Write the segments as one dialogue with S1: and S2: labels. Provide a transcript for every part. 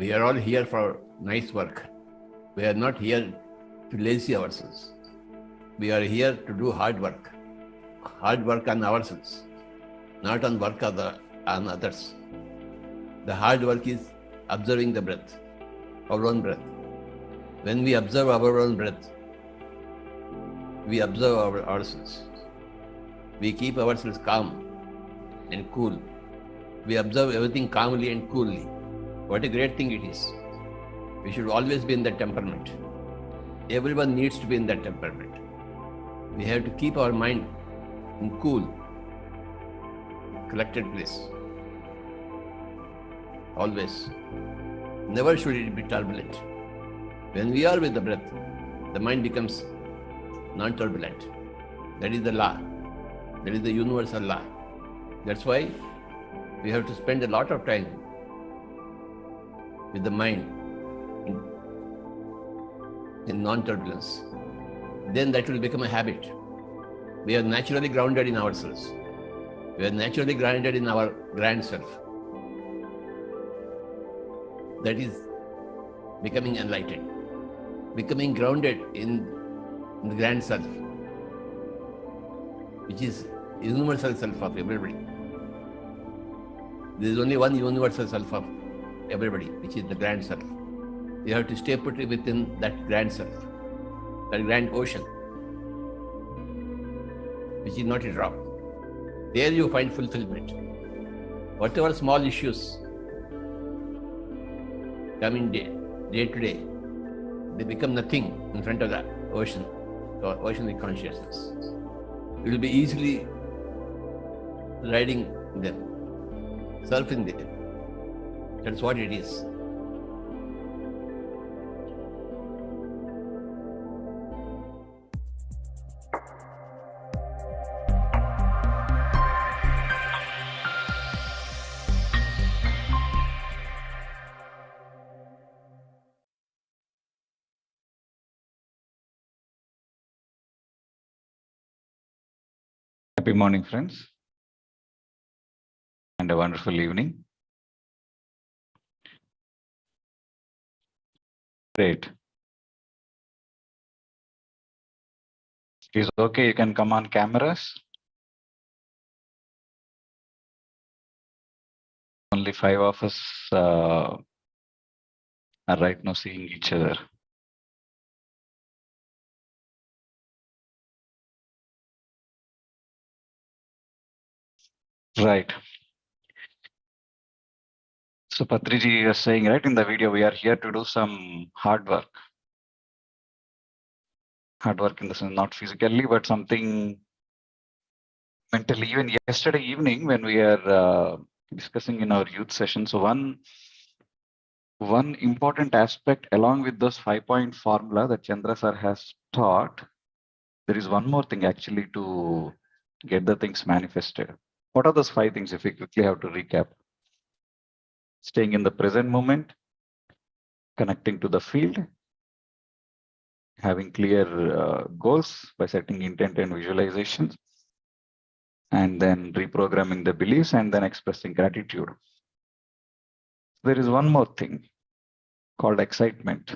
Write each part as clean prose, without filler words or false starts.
S1: We are all here for nice work. We are not here to lazy ourselves. We are here to do hard work on ourselves, not on work on others. The hard work is observing the breath, our own breath. When we observe our own breath, we observe ourselves. We keep ourselves calm and cool. We observe everything calmly and coolly. What a great thing it is. We should always be in that temperament. Everyone needs to be in that temperament. We have to keep our mind in cool, collected place. Always. Never should it be turbulent. When we are with the breath, the mind becomes non-turbulent. That is the law. That is the universal law. That's why we have to spend a lot of time with the mind in non-turbulence. Then that will become a habit. We are naturally grounded in ourselves. We are naturally grounded in our grand self. That is becoming enlightened. Becoming grounded in the grand self, which is universal self of everybody. There is only one universal self of everybody, which is the grand self. You have to stay put within that grand self, that grand ocean, which is not a drop. There you find fulfillment. Whatever small issues come in day to day, they become nothing in front of the ocean, or oceanic consciousness. You will be easily riding them, surfing them. That's what it is.
S2: Happy morning, friends, and a wonderful evening. Great. Is okay, you can come on cameras. Only 5 of us are right now seeing each other. Right. So Patriji was saying, right, in the video, we are here to do some hard work. Hard work in the sense, not physically, but something mentally. Even yesterday evening, when we are discussing in our youth session, so one important aspect along with those 5-point formula that Chandra sir has taught, there is one more thing actually to get the things manifested. What are those 5 things if we quickly have to recap? Staying in the present moment, connecting to the field, having clear goals by setting intent and visualizations, and then reprogramming the beliefs and then expressing gratitude. There is one more thing called excitement.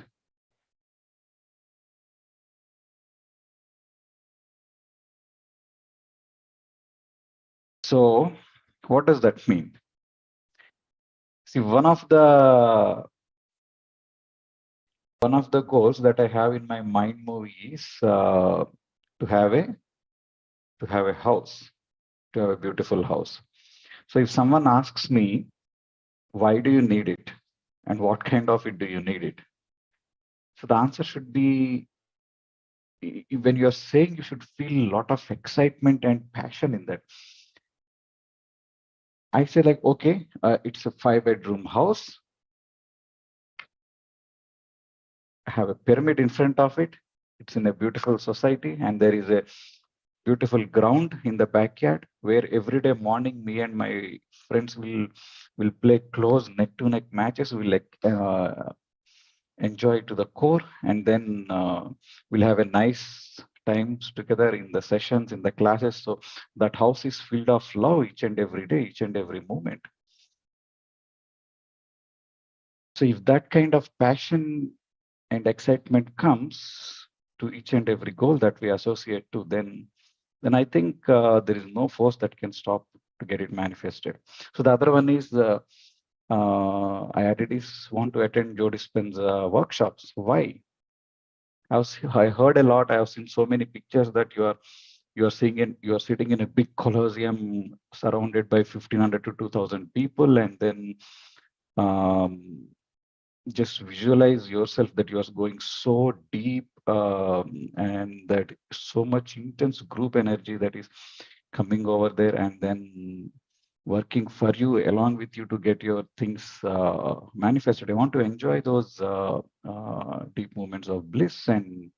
S2: So what does that mean? See, one of the goals that I have in my mind movie is to have a house, to have a beautiful house. So if someone asks me, why do you need it? And what kind of it do you need it? So the answer should be, when you're saying, you should feel a lot of excitement and passion in that. I say like, okay, it's a 5-bedroom house. I have a pyramid in front of it. It's in a beautiful society, and there is a beautiful ground in the backyard where every day morning me and my friends will play close neck-to-neck matches. We'll enjoy to the core, and then we'll have a nice times together in the sessions, in the classes. So that house is filled of love each and every day, each and every moment. So if that kind of passion and excitement comes to each and every goal that we associate to, then I think there is no force that can stop to get it manifested. So the other one is I added is want to attend Joe Dispenza workshops. Why? I heard a lot. I have seen so many pictures that you are sitting in a big coliseum surrounded by 1,500 to 2,000 people, and then just visualize yourself that you are going so deep and that so much intense group energy that is coming over there and then working for you, along with you, to get your things manifested. I want to enjoy those deep moments of bliss and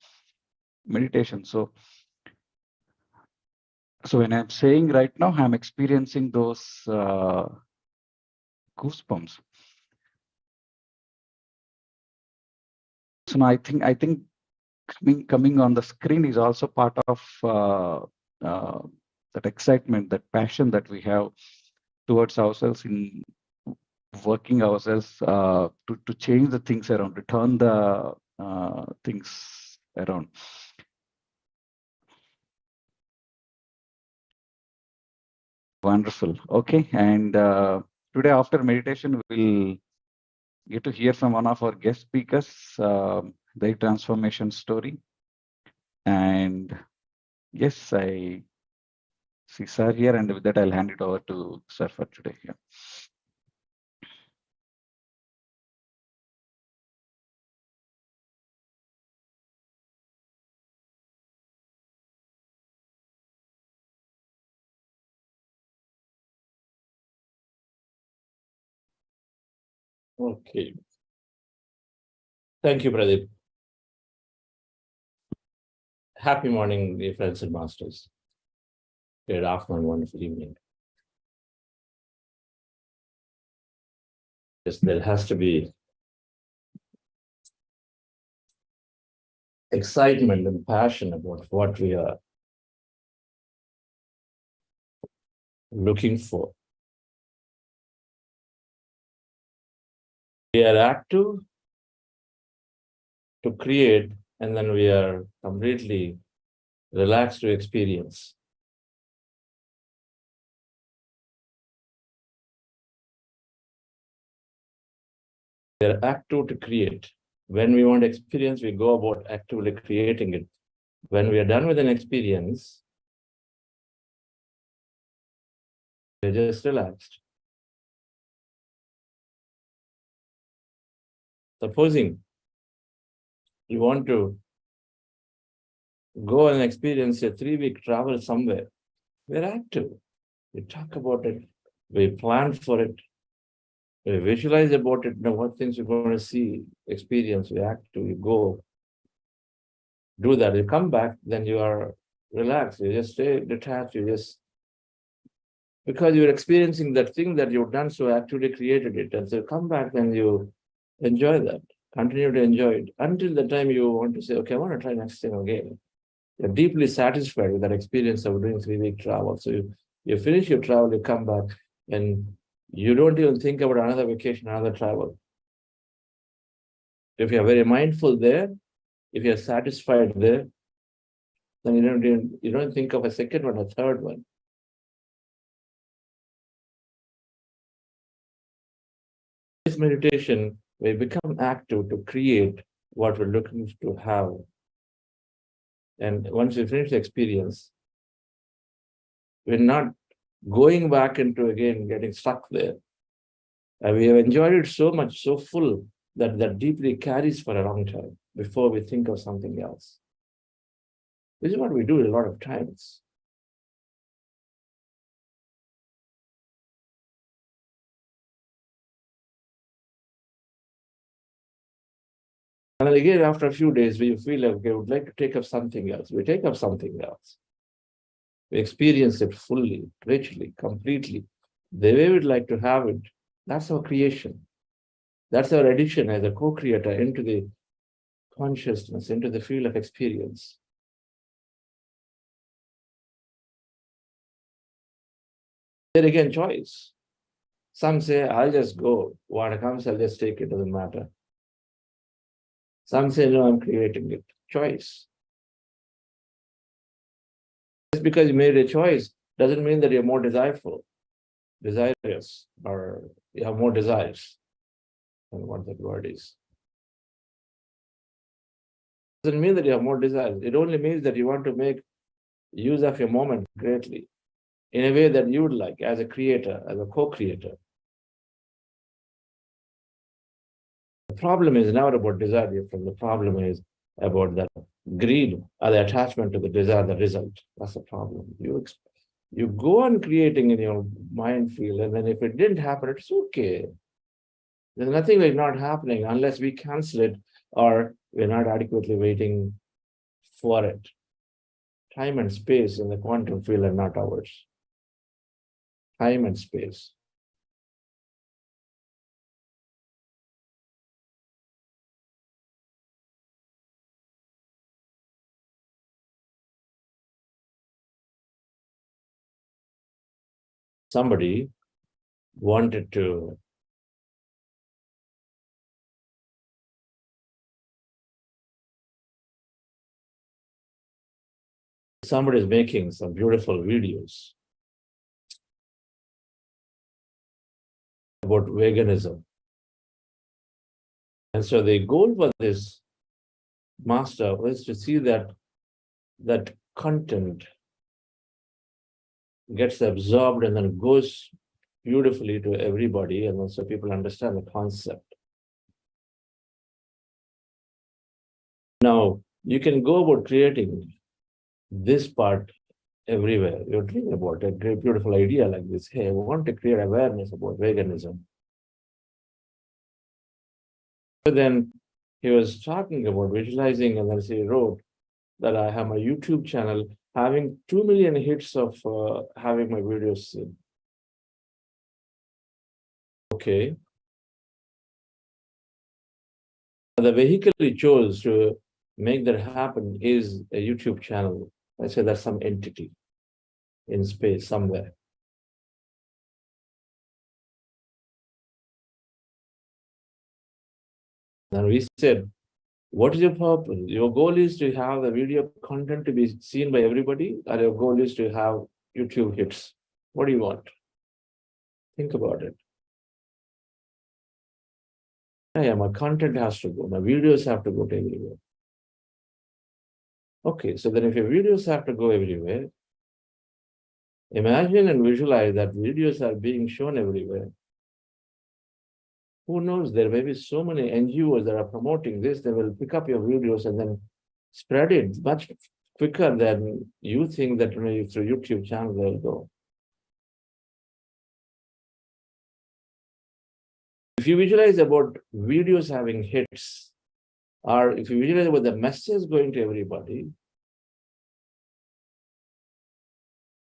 S2: meditation. So when I'm saying right now, I'm experiencing those goosebumps. So now I think coming on the screen is also part of that excitement, that passion that we have towards ourselves in working ourselves to change the things around, to turn the things around. Wonderful. Okay, and today after meditation, we'll get to hear from one of our guest speakers, their transformation story. And yes, I see Sir here, and with that, I'll hand it over to Sir for today. Yeah.
S3: Okay. Thank you, Pradeep. Happy morning, dear friends and masters. Good afternoon, wonderful evening. Yes, there has to be excitement and passion about what we are looking for. We are active to create, and then we are completely relaxed to experience. We are active to create. When we want experience, we go about actively creating it. When we are done with an experience, we're just relaxed. Supposing you want to go and experience a 3-week travel somewhere, we're active. We talk about it, we plan for it, we visualize about it, know what things we're going to see, experience, we active, you go, do that, you come back, then you are relaxed, you just stay detached, you just, because you're experiencing that thing that you've done, so actively created it, and so come back, then you enjoy that, continue to enjoy it, until the time you want to say, okay, I want to try next thing again. You're deeply satisfied with that experience of doing 3-week travel. So you finish your travel, you come back, and you don't even think about another vacation, another travel. If you're very mindful there, if you're satisfied there, then you don't think of a second one, a third one. This meditation, we become active to create what we're looking to have. And once we finish the experience, we're not going back into again getting stuck there. We have enjoyed it so much, so full, that deeply carries for a long time before we think of something else. This is what we do a lot of times. And again, after a few days, we feel like we would like to take up something else. We take up something else. We experience it fully, richly, completely. The way we'd like to have it, that's our creation. That's our addition as a co-creator into the consciousness, into the field of experience. There again, choice. Some say, I'll just go. What comes, I'll just take it, doesn't matter. Some say, no, I'm creating it. Choice. Just because you made a choice doesn't mean that you're more desirous, or you have more desires. I don't know what that word is. Doesn't mean that you have more desires. It only means that you want to make use of your moment greatly in a way that you would like as a creator, as a co-creator. The problem is not about desire. The problem is about that greed or the attachment to the desire, the result. That's the problem. You go on creating in your mind field, and then if it didn't happen, it's okay. There's nothing like not happening unless we cancel it or we're not adequately waiting for it. Time and space in the quantum field are not ours. Time and space. Somebody wanted to somebody is making some beautiful videos about veganism. And so the goal for this master was to see that content gets absorbed and then goes beautifully to everybody, and also people understand the concept. Now, you can go about creating this part everywhere. You're dreaming about a great, beautiful idea like this. Hey, I want to create awareness about veganism. But then he was talking about visualizing, and then he wrote that I have my YouTube channel having 2 million hits of having my videos seen. Okay. The vehicle he chose to make that happen is a YouTube channel. I say that's some entity in space somewhere. And we said, what is your purpose? Your goal is to have the video content to be seen by everybody, or your goal is to have YouTube hits? What do you want? Think about it. Yeah, my content has to go. My videos have to go to everywhere. Okay, so then if your videos have to go everywhere, imagine and visualize that videos are being shown everywhere. Who knows? There may be so many NGOs that are promoting this. They will pick up your videos and then spread it much quicker than you think that through YouTube channel they'll go. If you visualize about videos having hits, or if you visualize about the message going to everybody,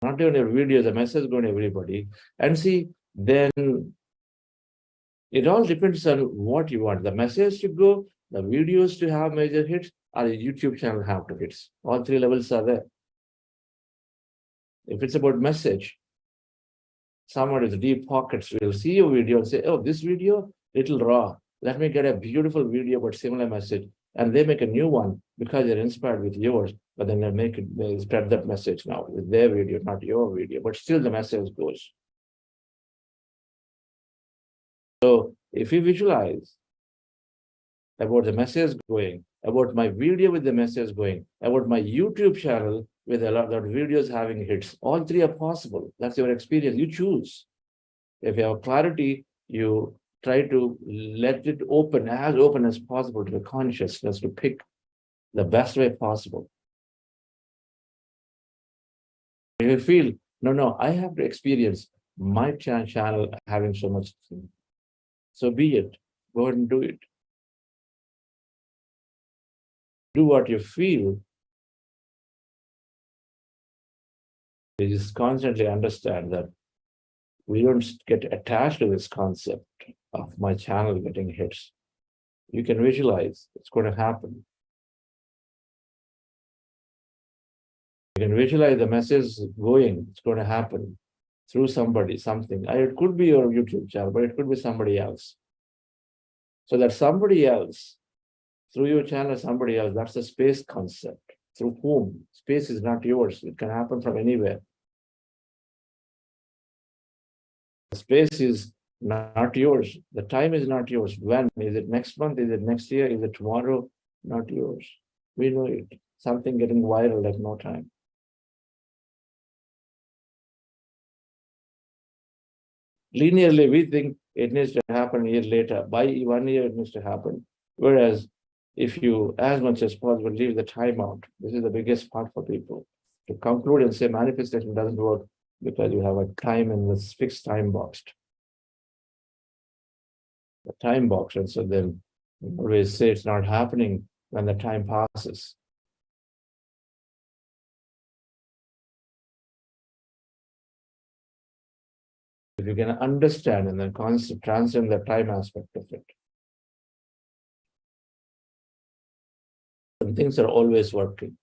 S3: not even your videos, the message going to everybody, and see, then it all depends on what you want. The message to go, the videos to have major hits, or the YouTube channel have to hits. All three levels are there. If it's about message, someone with deep pockets will see your video and say, oh, this video, little raw. Let me get a beautiful video but similar message. And they make a new one because they're inspired with yours, but then they spread that message now with their video, not your video, but still the message goes. So if you visualize about the message going, about my video with the message going, about my YouTube channel with a lot of videos having hits, all three are possible. That's your experience. You choose. If you have clarity, you try to let it open as possible to the consciousness to pick the best way possible. If you feel, no, I have to experience my channel having so much, so be it. Go ahead and do it. Do what you feel. You just constantly understand that we don't get attached to this concept of my channel getting hits. You can visualize it's going to happen. You can visualize the message going, it's going to happen. through somebody, something. It could be your YouTube channel, but it could be somebody else. So that somebody else, through your channel, somebody else, that's the space concept. Through whom? Space is not yours. It can happen from anywhere. Space is not yours. The time is not yours. When? Is it next month? Is it next year? Is it tomorrow? Not yours. We know it. Something getting viral at no time. Linearly, we think it needs to happen a year later. By 1 year, it needs to happen. Whereas, if you, as much as possible, leave the time out, this is the biggest part for people. To conclude and say manifestation doesn't work because you have a time in this fixed time boxed. The time box, and so then we always say it's not happening when the time passes. If you can understand and then transcend the time aspect of it, and things are always working.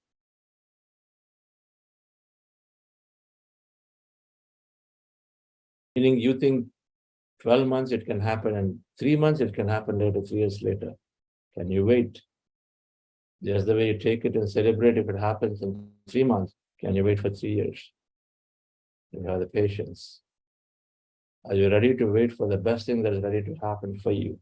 S3: Meaning you think 12 months it can happen, and 3 months it can happen later, 3 years later. Can you wait? Just the way you take it and celebrate if it happens in 3 months, can you wait for 3 years? You have the patience. Are you ready to wait for the best thing that is ready to happen for you?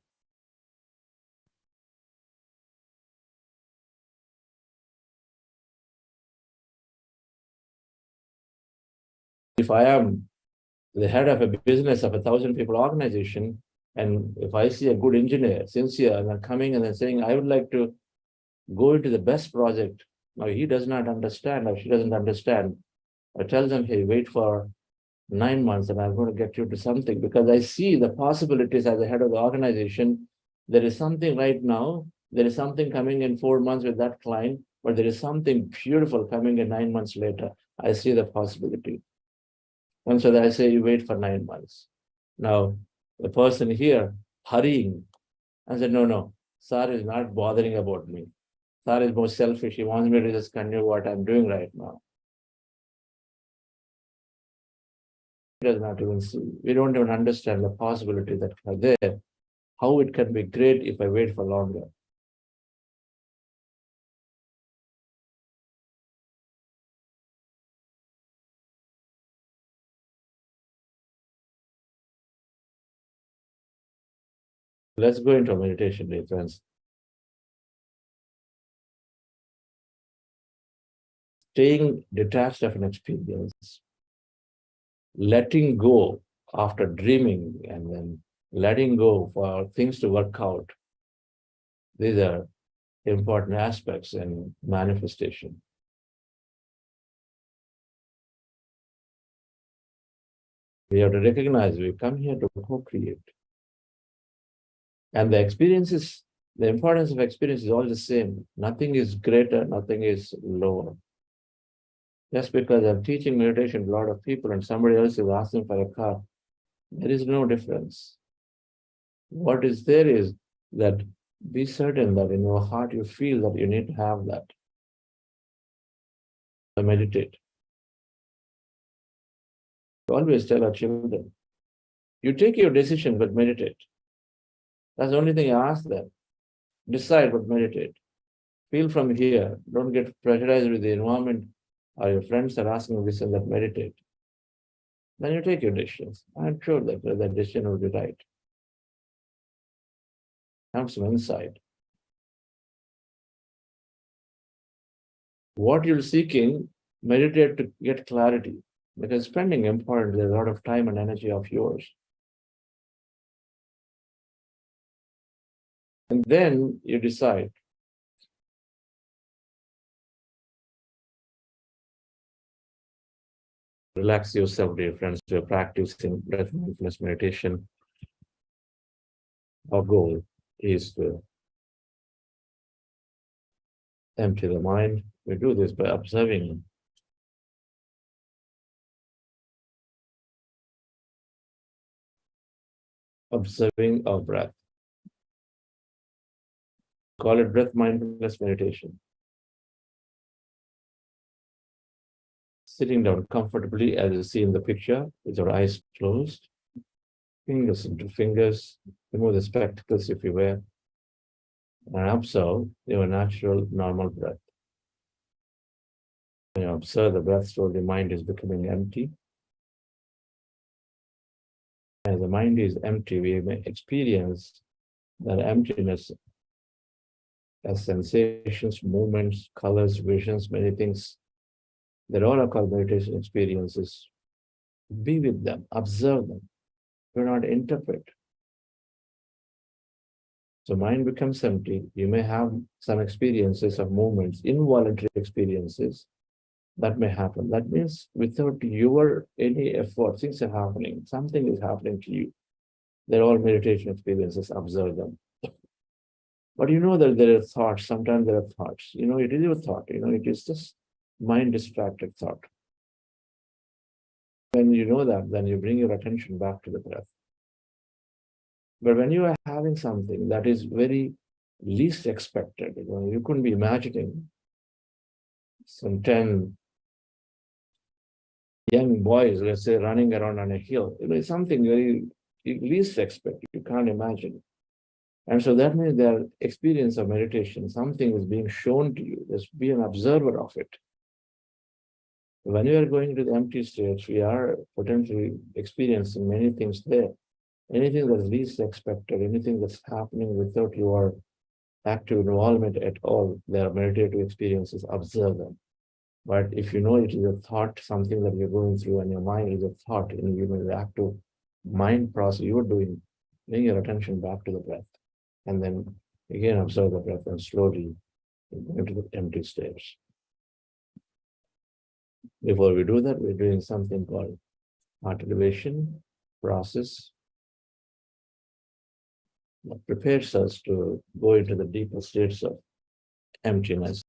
S3: If I am the head of a business of 1,000 people organization, and if I see a good engineer, sincere, and they're coming and they're saying, I would like to go into the best project. Now he does not understand or she doesn't understand. I tell them, hey, wait for 9 months and I'm going to get you to something, because I see the possibilities as the head of the organization. There is something right now, there is something coming in 4 months with that client, but there is something beautiful coming in 9 months later. I see the possibility. And so I say, you wait for 9 months. Now, the person here hurrying, I said, no, Sir is not bothering about me. Sir is more selfish. He wants me to just continue what I'm doing right now. He does not even see. We don't even understand the possibility that are there, how it can be great if I wait for longer. Let's go into meditation, dear friends. Staying detached of an experience, letting go after dreaming, and then letting go for things to work out. These are important aspects in manifestation. We have to recognize we come here to co-create. And the experiences, the importance of experience is all the same. Nothing is greater, nothing is lower. Just because I'm teaching meditation to a lot of people and somebody else is asking for a car, there is no difference. What is there is that be certain that in your heart you feel that you need to have that. So meditate. We always tell our children, you take your decision but meditate. That's the only thing I ask them. Decide but meditate. Feel from here. Don't get pressurized with the environment or your friends are asking this and that, meditate. Then you take your decisions. I'm sure that that decision will be right. Have some insight. What you're seeking, meditate to get clarity. Because spending important, there's a lot of time and energy of yours. And then you decide. Relax yourself, dear friends. We're practicing breath mindfulness meditation. Our goal is to empty the mind. We do this by observing our breath. Call it breath mindfulness meditation. Sitting down comfortably, as you see in the picture, with your eyes closed, fingers into fingers, remove the spectacles if you wear, and observe your natural, normal breath. When you observe the breath, slowly mind is becoming empty. As the mind is empty, we may experience that emptiness as sensations, movements, colors, visions, many things. They're all called meditation experiences. Be with them, observe them. Do not interpret. So mind becomes empty. You may have some experiences of movements, involuntary experiences that may happen. That means without your any effort, things are happening. Something is happening to you. They're all meditation experiences. Observe them. But you know that there are thoughts. Sometimes there are thoughts. You know, it is your thought. You know, it is just mind-distracted thought. When you know that, then you bring your attention back to the breath. But when you are having something that is very least expected, you know, you couldn't be imagining some 10 young boys, let's say, running around on a hill. You know, it's something very least expected. You can't imagine. And so that means their experience of meditation, something is being shown to you. Just be an observer of it. When we are going to the empty states, we are potentially experiencing many things there. Anything that's least expected, anything that's happening without your active involvement at all, there are meditative experiences, observe them. But if you know it is a thought, something that you're going through, and your mind is a thought, and you know the active mind process you're doing, bring your attention back to the breath. And then again observe the breath and slowly into the empty states. Before we do that, we're doing something called heart elevation process that prepares us to go into the deeper states of emptiness.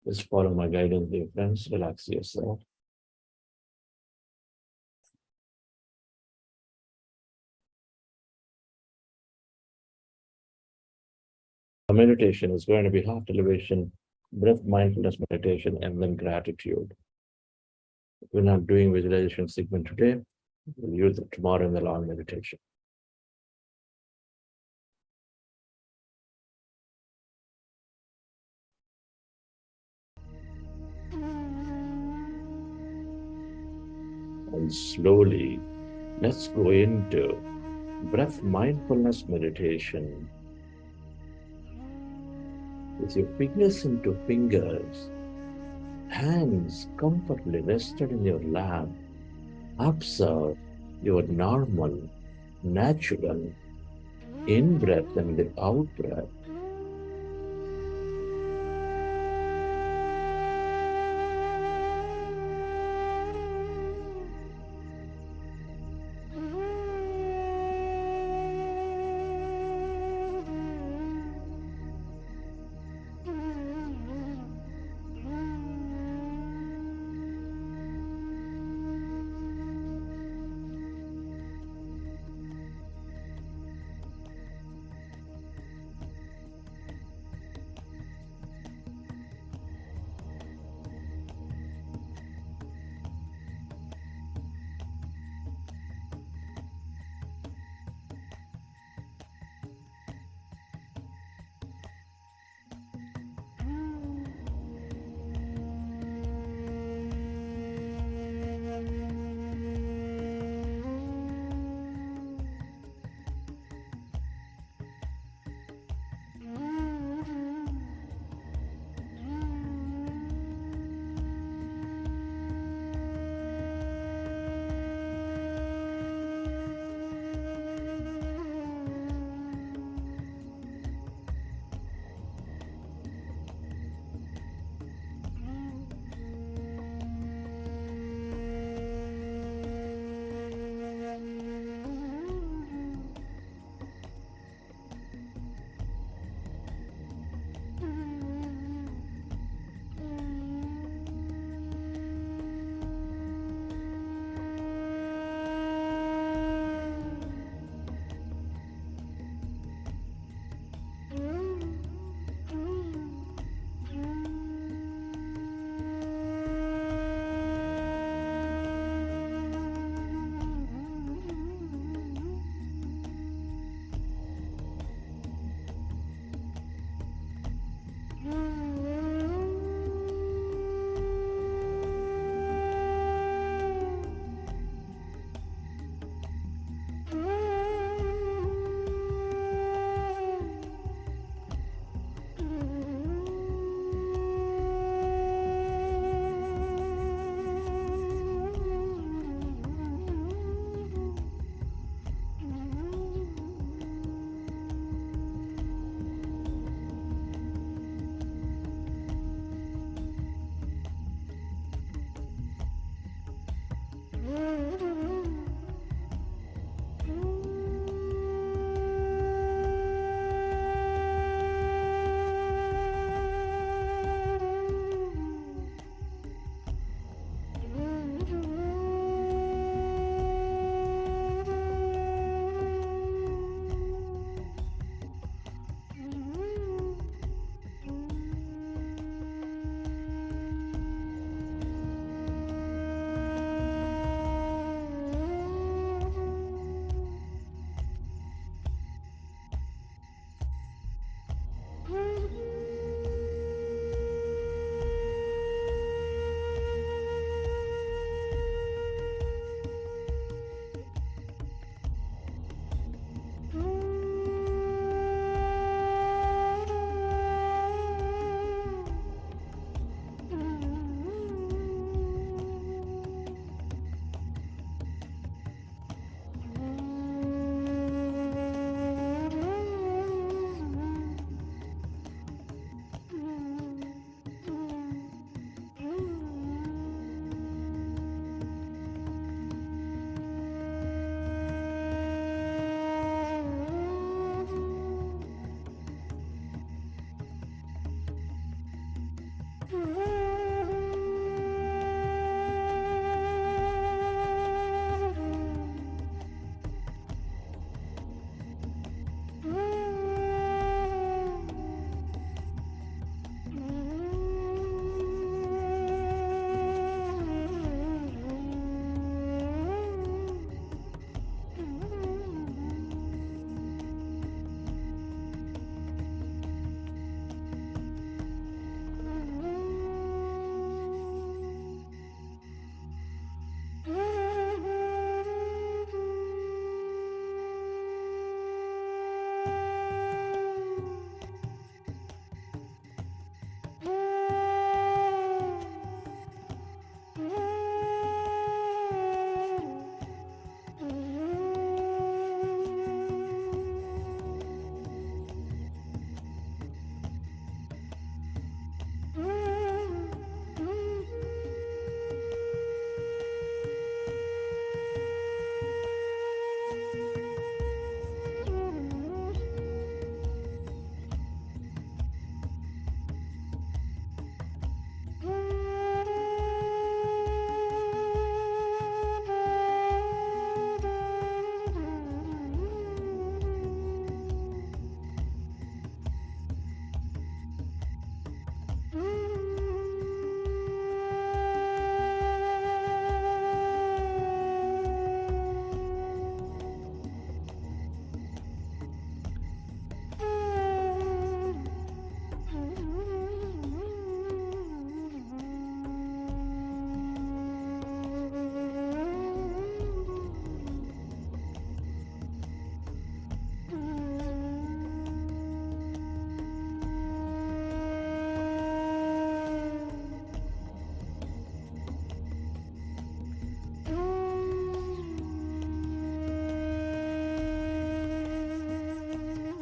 S3: Just follow my guidance, dear friends. Relax yourself. The meditation is going to be heart elevation, breath mindfulness meditation, and then gratitude. We're not doing visualization segment today. We'll use it tomorrow in the long meditation. And slowly, let's go into breath mindfulness meditation. With your fingers into fingers, hands comfortably rested in your lap, observe your normal, natural in-breath and the out-breath.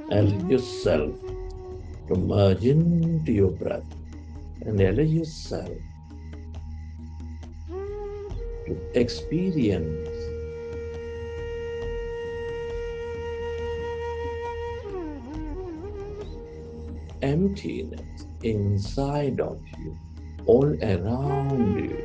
S3: Allow yourself to merge into your breath and allow yourself to experience emptiness inside of you, all around you.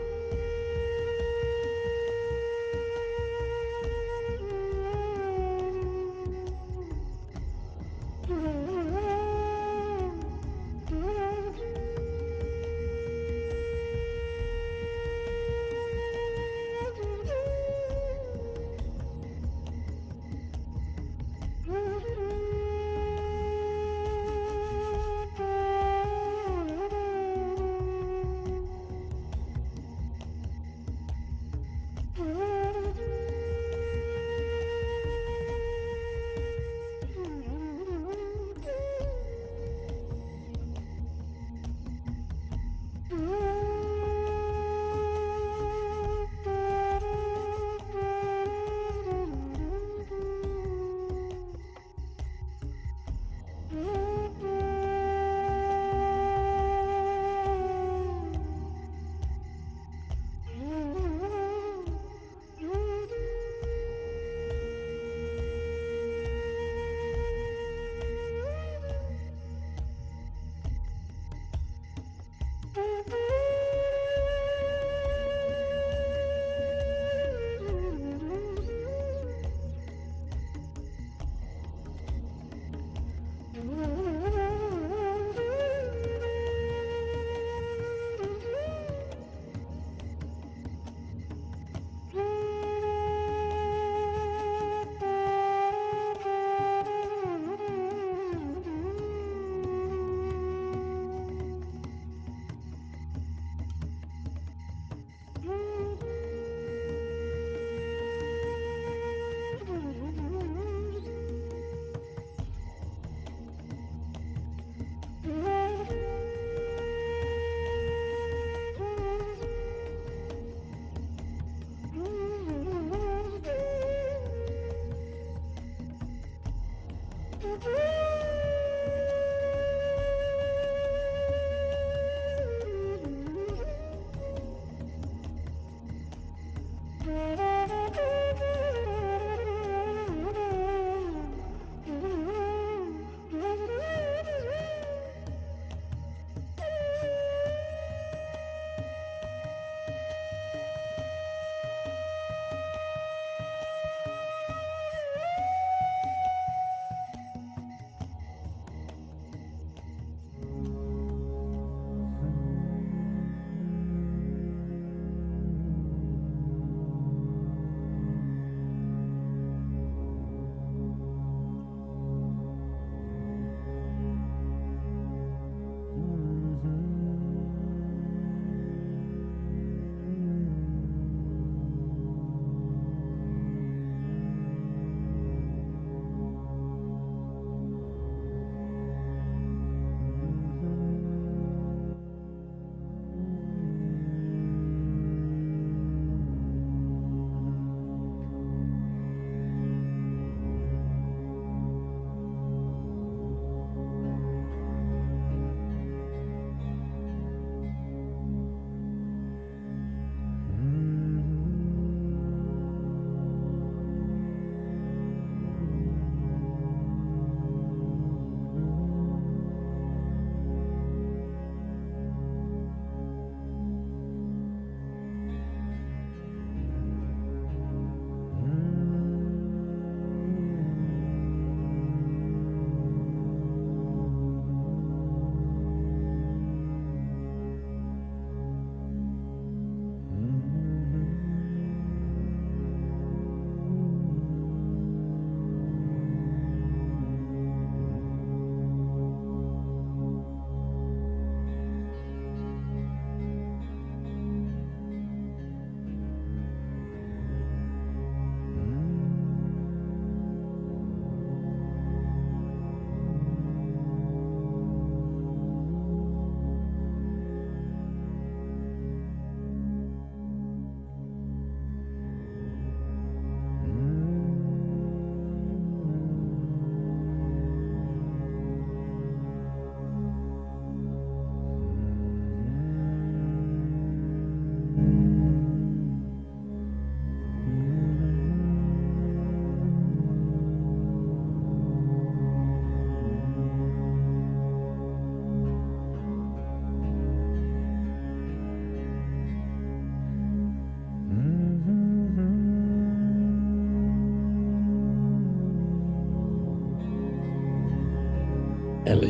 S3: Allow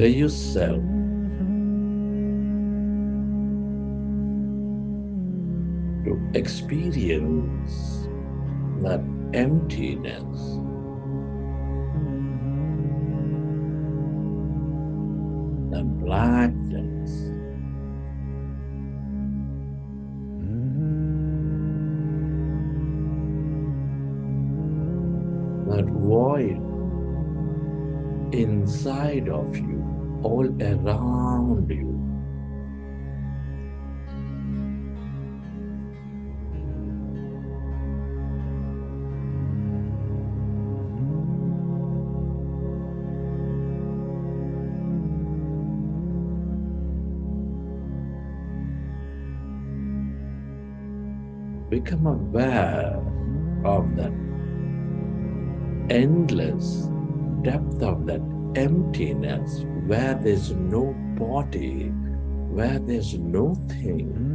S3: yourself to experience that emptiness, that blackness, that void inside of you, all around you. Become aware of that endless depth of that emptiness, where there's no body, where there's no thing.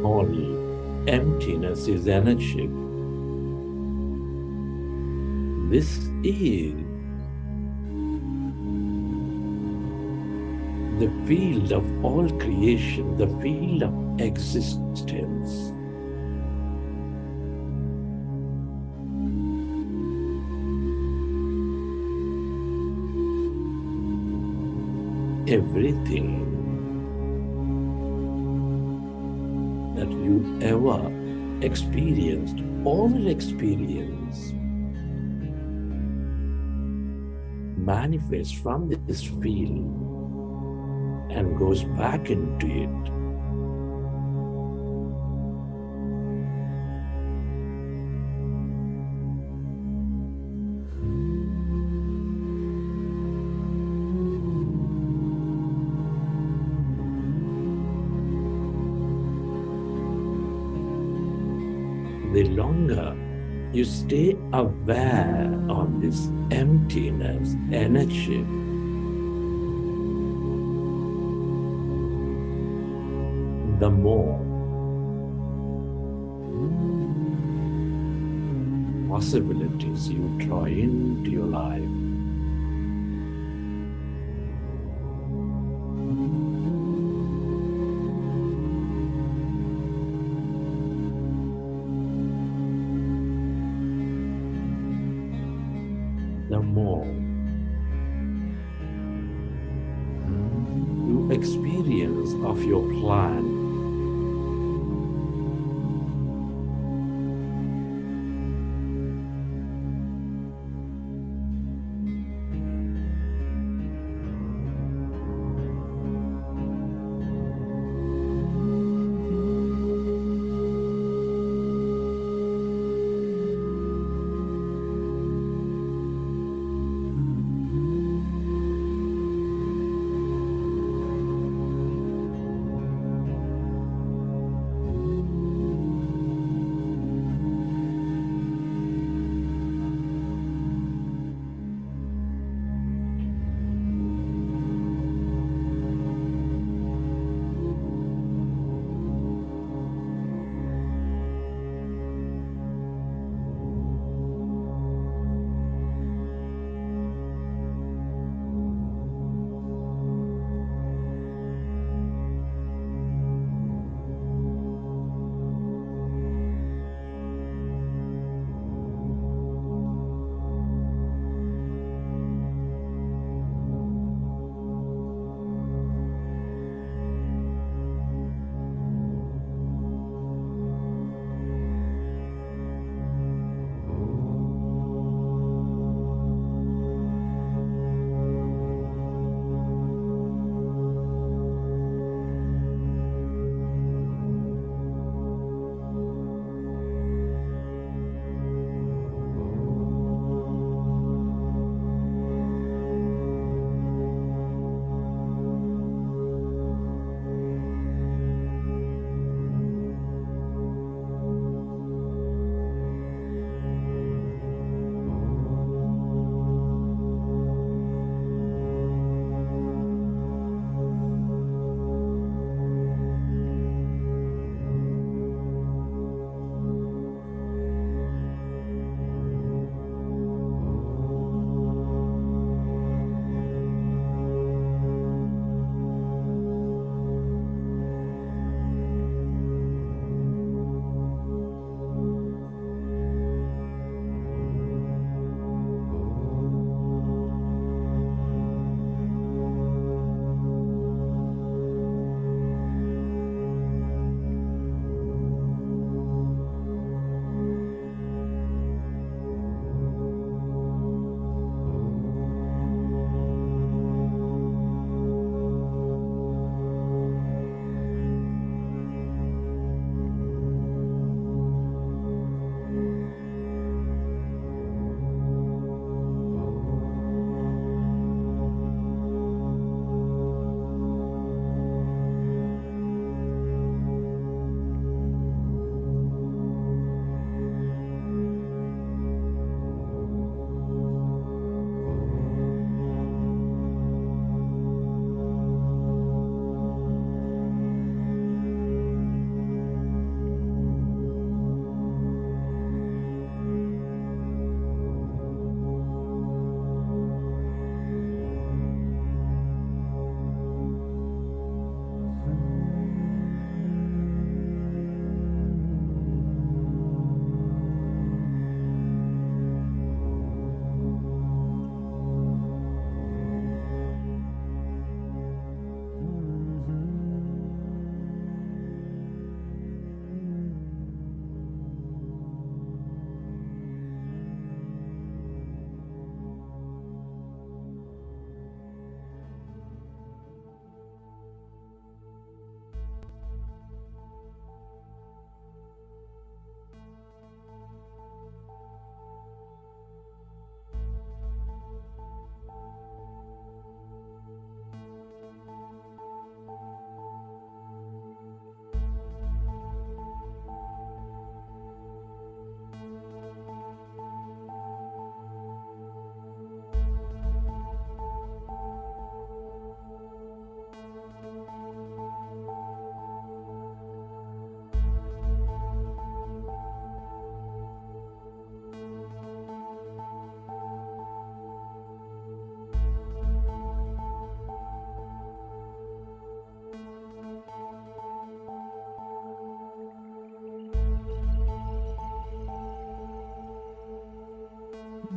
S3: All emptiness is energy. This is the field of all creation, the field of existence. Everything that you ever experienced or will experience manifests from this field and goes back into it. The longer you stay aware of this emptiness, energy, the more possibilities you draw into your life. The more you experience of your plan,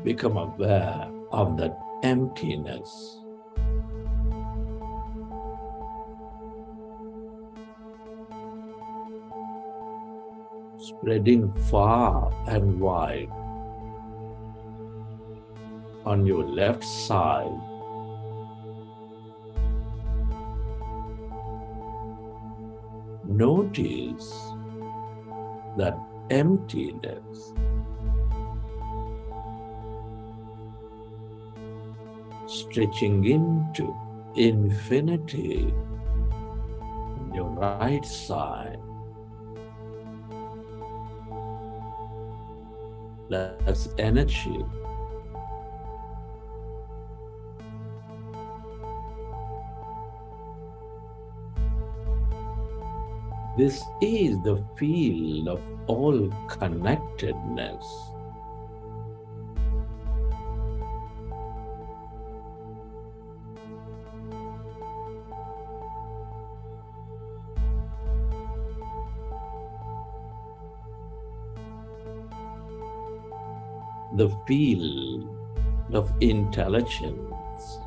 S3: become aware of that emptiness. Spreading far and wide. On your left side, notice that emptiness. Stretching into infinity on your right side. That's energy. This is the field of all connectedness. The field of intelligence.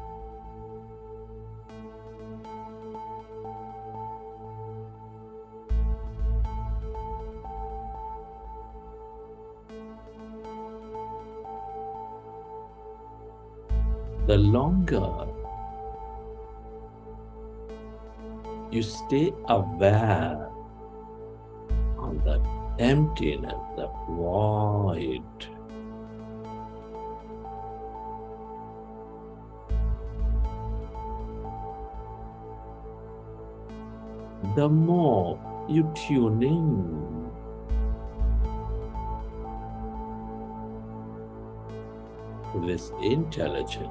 S3: The longer you stay aware of that emptiness, the void, the more you tune in to this intelligence.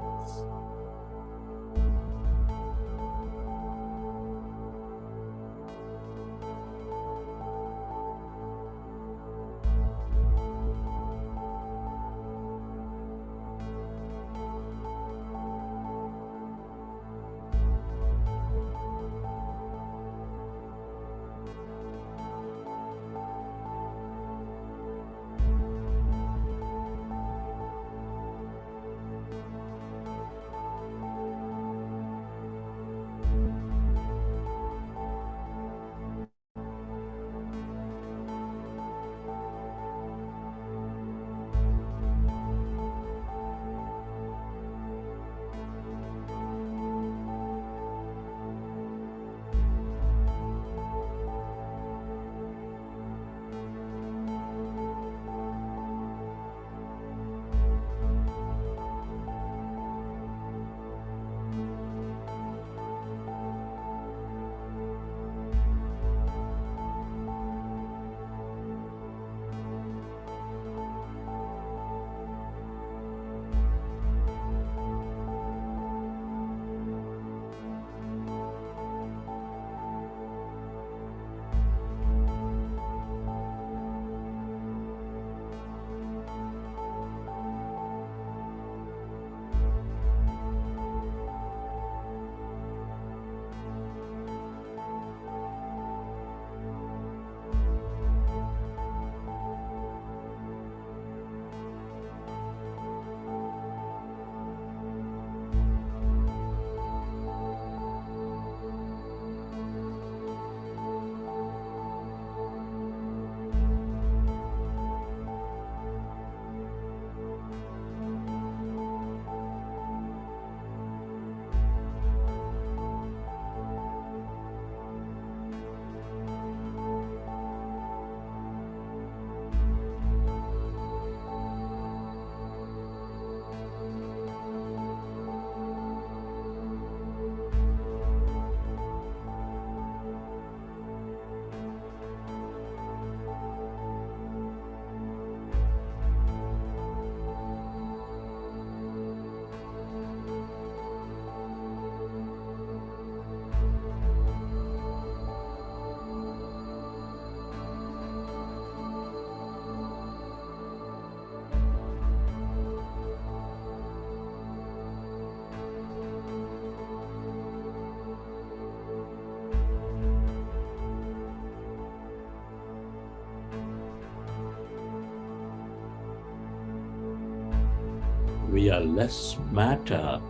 S3: we are less matter,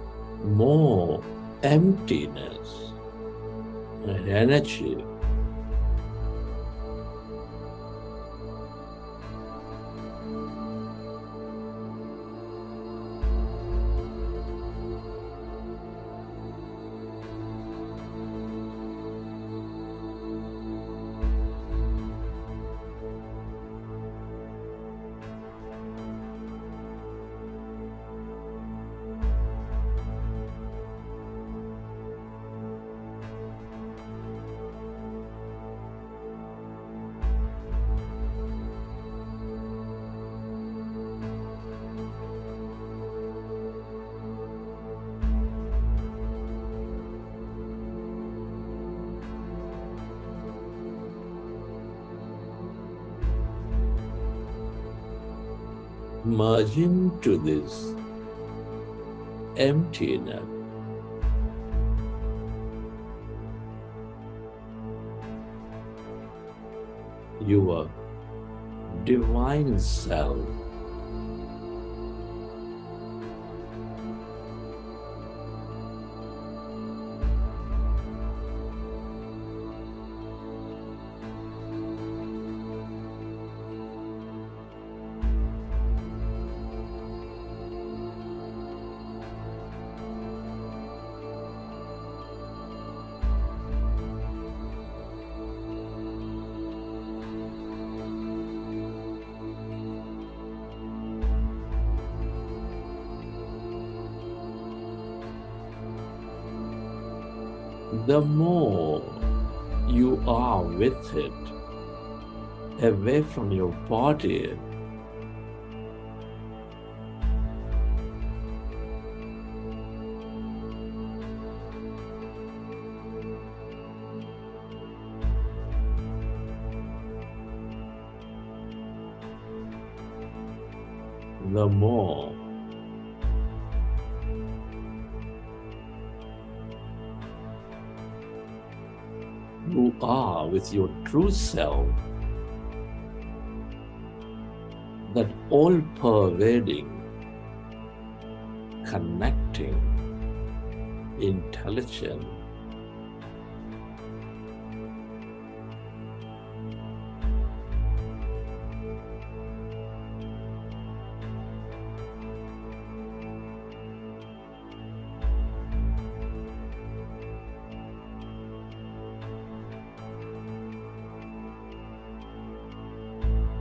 S3: more emptiness and energy. Merge into this emptiness. Your divine self. The more you are with it, away from your body, the more you are with your true self, that all-pervading, connecting, intelligent,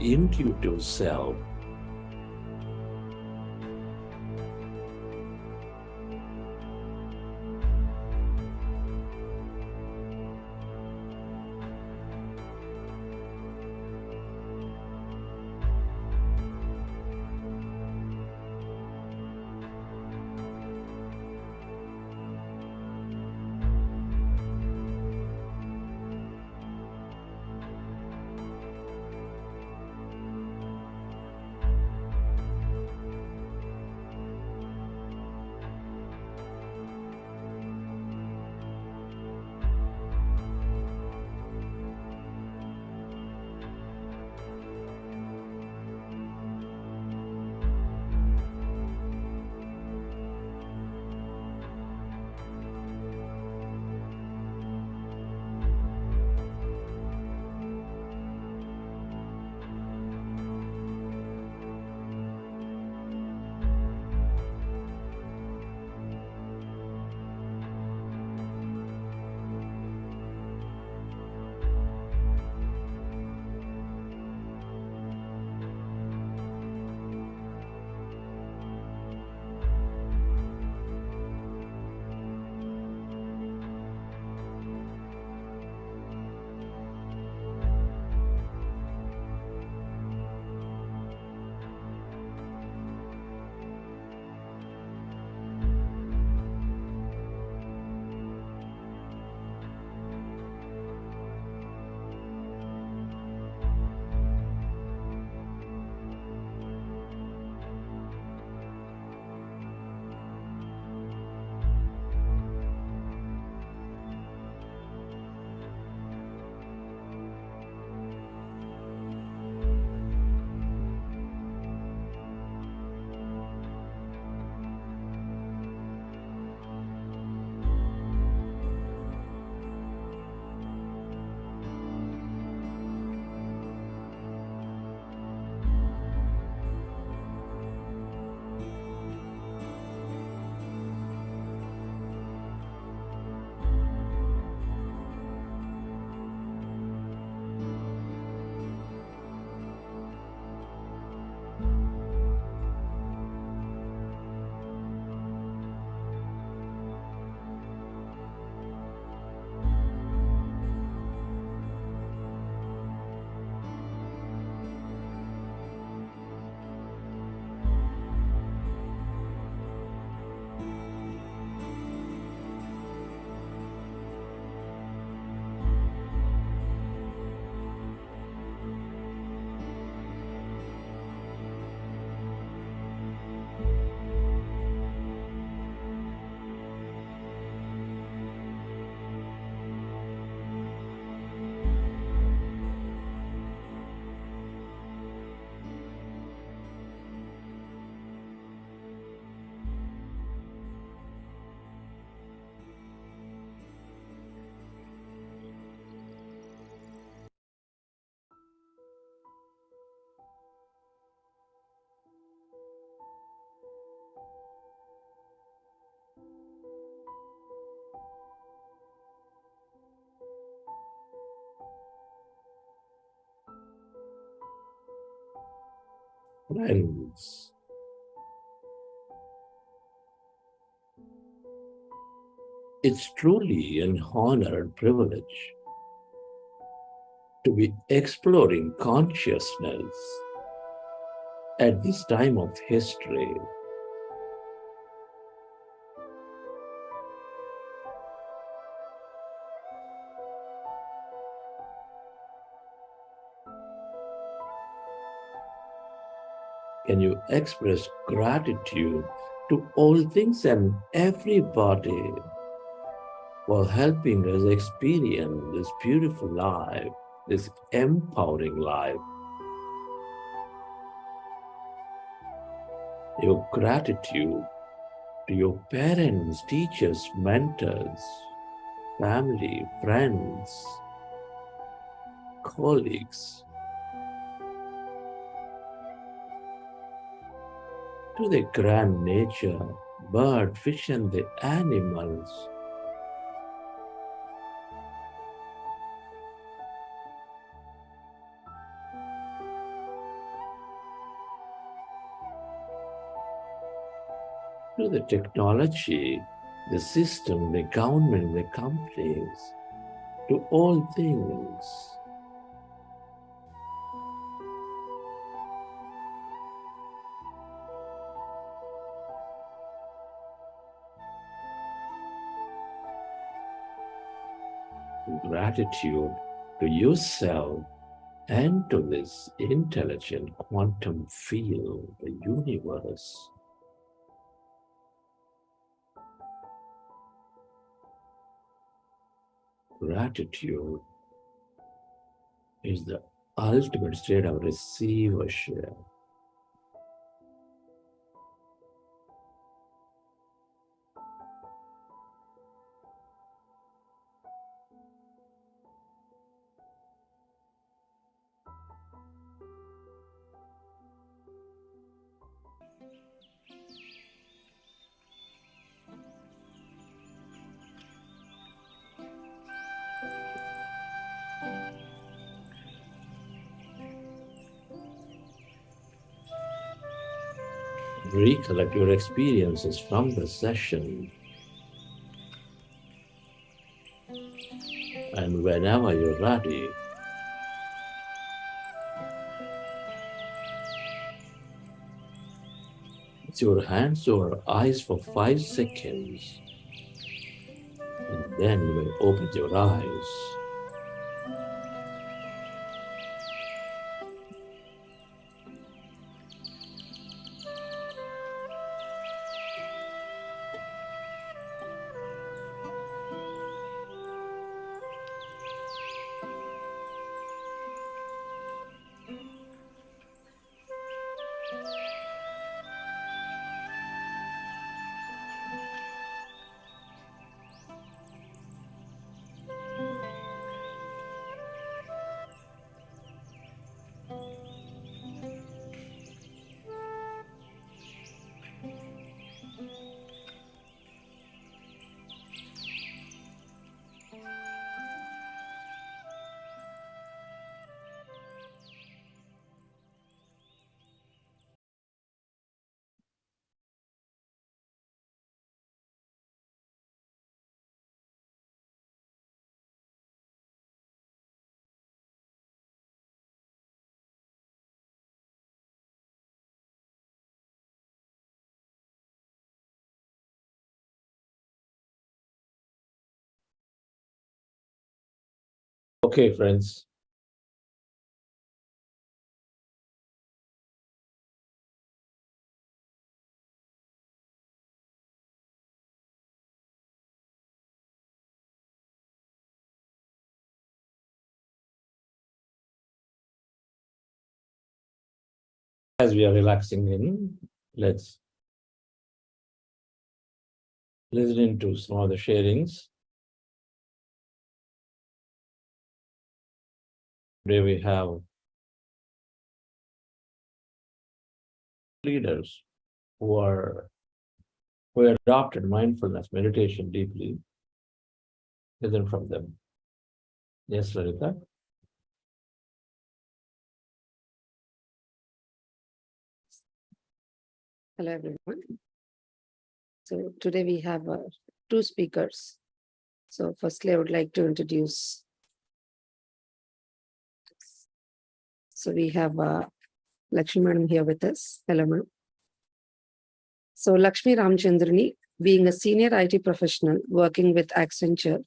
S3: intuitive self friends. It's truly an honor and privilege to be exploring consciousness at this time of history. Can you express gratitude to all things and everybody for helping us experience this beautiful life, this empowering life? Your gratitude to your parents, teachers, mentors, family, friends, colleagues, to the grand nature, bird, fish, and the animals. To the technology, the system, the government, the companies, to all things. Gratitude to yourself and to this intelligent quantum field, the universe. Gratitude is the ultimate state of receivership. Recollect your experiences from the session, and whenever you're ready, with your hands over eyes for 5 seconds, and then you may open your eyes. Okay, friends. As we are relaxing in, let's listen into some of the sharings. Today we have leaders who adopted mindfulness meditation deeply. Listen from them. Yes, Larita?
S4: Hello, everyone. So today we have two speakers. So firstly, I would like to introduce. So we have Lakshmi Madam here with us. Hello, ma'am. So Lakshmi Ramchandrani, being a senior IT professional working with Accenture,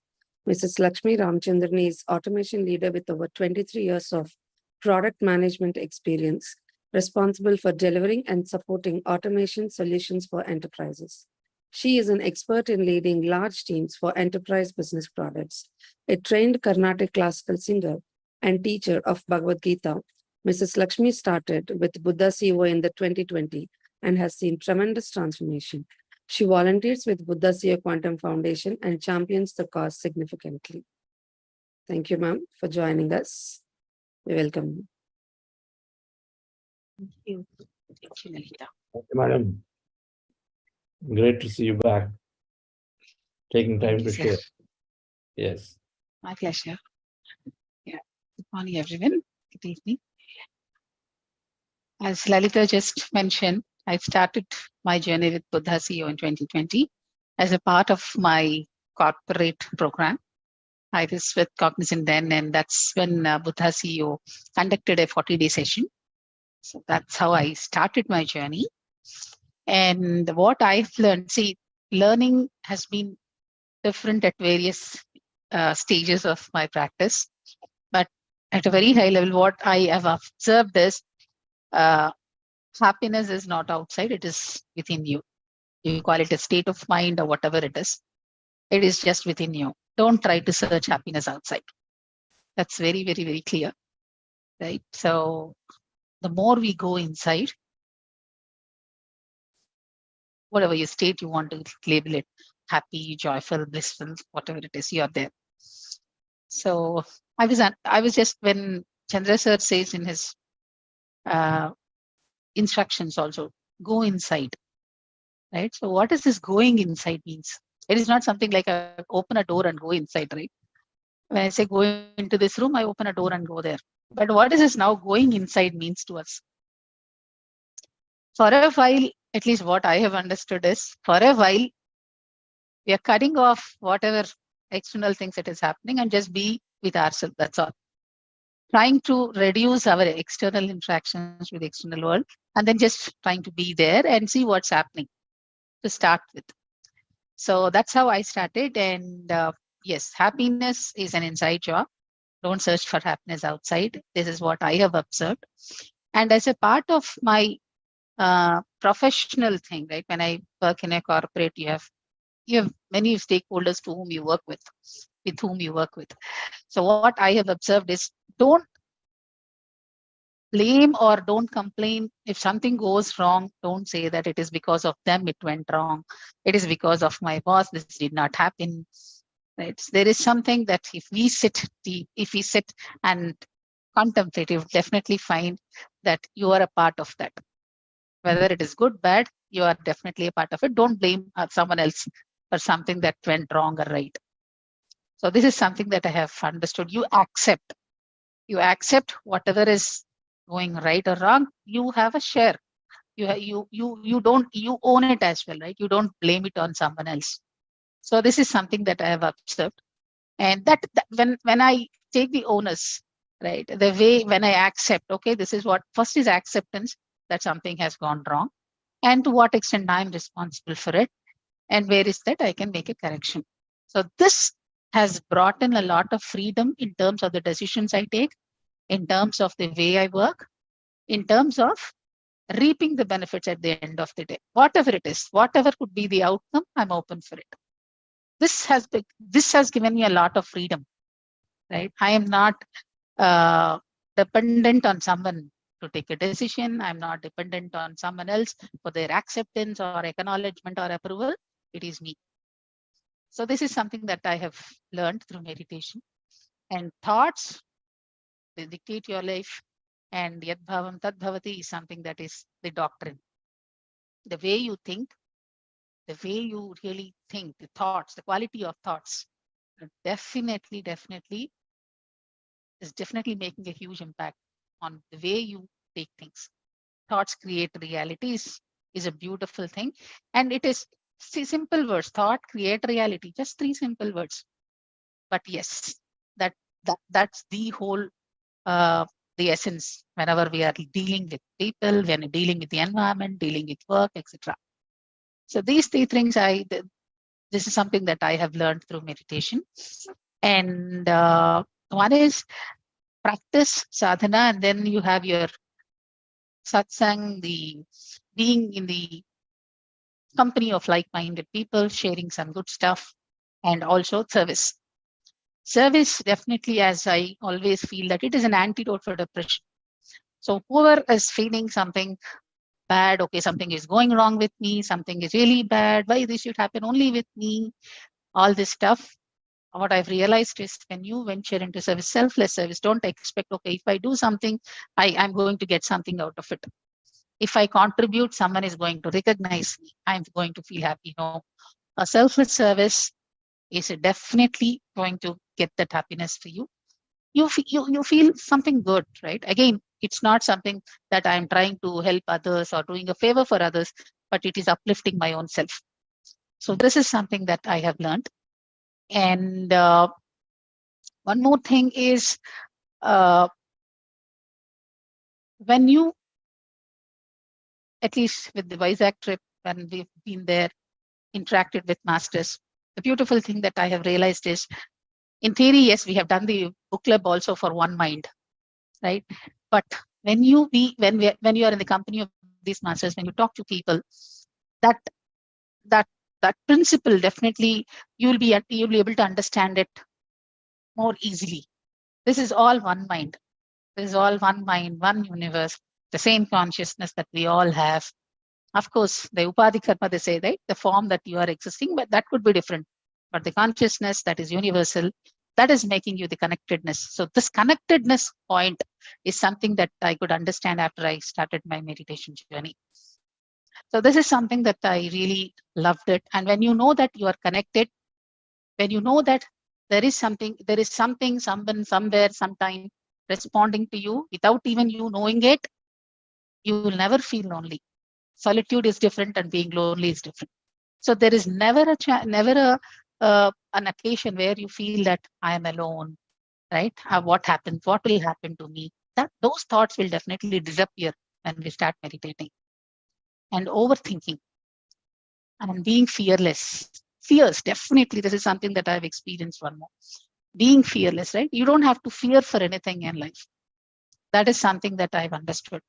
S4: Mrs. Lakshmi Ramchandrani is automation leader with over 23 years of product management experience, responsible for delivering and supporting automation solutions for enterprises. She is an expert in leading large teams for enterprise business products. A trained Carnatic classical singer and teacher of Bhagavad Gita, Mrs. Lakshmi started with Buddha CEO in the 2020 and has seen tremendous transformation. She volunteers with Buddha CEO Quantum Foundation and champions the cause significantly. Thank you, ma'am, for joining us. We welcome you.
S5: Thank you, Lalita.
S3: Thank you, madam. Great to see you back. Taking time to share. Yes.
S5: My pleasure. Yeah. Good morning, everyone. Good evening. As Lalita just mentioned, I started my journey with Buddha CEO in 2020 as a part of my corporate program. I was with Cognizant then, and that's when Buddha CEO conducted a 40-day session. So that's how I started my journey. And what I've learned, see, learning has been different at various stages of my practice. But at a very high level, what I have observed is happiness is not outside, it is within you. You call it a state of mind or whatever it is just within you. Don't try to search happiness outside. That's very, very, very clear, right? So the more we go inside, whatever your state you want to label it, happy, joyful, blissful, whatever it is, you're there. So I was just, when Chandra sir says in his instructions also, go inside, right? So what does this going inside means? It is not something like open a door and go inside, right? When I say go into this room, I open a door and go there. But what is this now going inside means to us? For a while, at least what I have understood is, for a while, we are cutting off whatever external things that is happening and just be with ourselves, that's all. Trying to reduce our external interactions with the external world and then just trying to be there and see what's happening to start with. So that's how I started. And yes, happiness is an inside job. Don't search for happiness outside. This is what I have observed. And as a part of my professional thing, right? When I work in a corporate, you have many stakeholders to whom you work with whom you work with. So what I have observed is, don't blame or don't complain if something goes wrong. Don't say that it is because of them it went wrong. It is because of my boss this did not happen. Right? There is something that if we sit and contemplate, you definitely find that you are a part of that. Whether it is good, bad, you are definitely a part of it. Don't blame someone else for something that went wrong or right. So this is something that I have understood. You accept whatever is going right or wrong. You have a share. You own it as well, right? You don't blame it on someone else. So this is something that I have observed. And that when I take the onus, right, the way when I accept, okay, this is what first is acceptance that something has gone wrong, and to what extent I'm responsible for it, and where is that I can make a correction. So this has brought in a lot of freedom in terms of the decisions I take, in terms of the way I work, in terms of reaping the benefits at the end of the day. Whatever it is, whatever could be the outcome, I'm open for it. This has given me a lot of freedom, right? I am not dependent on someone to take a decision. I'm not dependent on someone else for their acceptance or acknowledgement or approval. It is me. So this is something that I have learned through meditation. And thoughts, they dictate your life. And yad bhavam tad bhavati is something that is the doctrine. The way you think, the way you really think, the thoughts, the quality of thoughts, definitely is making a huge impact on the way you take things. Thoughts create realities. is a beautiful thing. And it is simple words: thought, create reality. Just 3 simple words. But yes, that's the whole the essence whenever we are dealing with people, when we're dealing with the environment, dealing with work, etc. So these 3 things, this is something that I have learned through meditation. And one is practice sadhana, and then you have your satsang, the being in the company of like-minded people, sharing some good stuff, and also service. Service, definitely, as I always feel, that it is an antidote for depression. So whoever is feeling something bad, okay, something is going wrong with me, something is really bad, why this should happen only with me, all this stuff. What I've realized is, when you venture into service, selfless service, don't expect, okay, if I do something, I'm going to get something out of it. If I contribute, someone is going to recognize me, I'm going to feel happy. No, a selfless service is definitely going to get that happiness for you. You feel something good, right? Again, it's not something that I'm trying to help others or doing a favor for others, but it is uplifting my own self. So this is something that I have learned. And one more thing is, when you, at least with the Vizag trip, when we've been there, interacted with masters, the beautiful thing that I have realized is, in theory, yes, we have done the book club also for one mind, right? But when you are in the company of these masters, when you talk to people, that principle, definitely you'll be able to understand it more easily. This is all one mind. This is all one mind, one universe, the same consciousness that we all have. Of course, the Upadhi Karma, they say, right? The form that you are existing, but that could be different. But the consciousness that is universal, that is making you the connectedness. So this connectedness point is something that I could understand after I started my meditation journey. So this is something that I really loved it. And when you know that you are connected, when you know that there is something, someone, somewhere, sometime responding to you without even you knowing it, you will never feel lonely. Solitude is different and being lonely is different. So there is never an occasion where you feel that I am alone, right? What happened? What will happen to me? Those thoughts will definitely disappear when we start meditating. And overthinking and being fearless. Fears, definitely, this is something that I've experienced one more. Being fearless, right? You don't have to fear for anything in life. That is something that I've understood.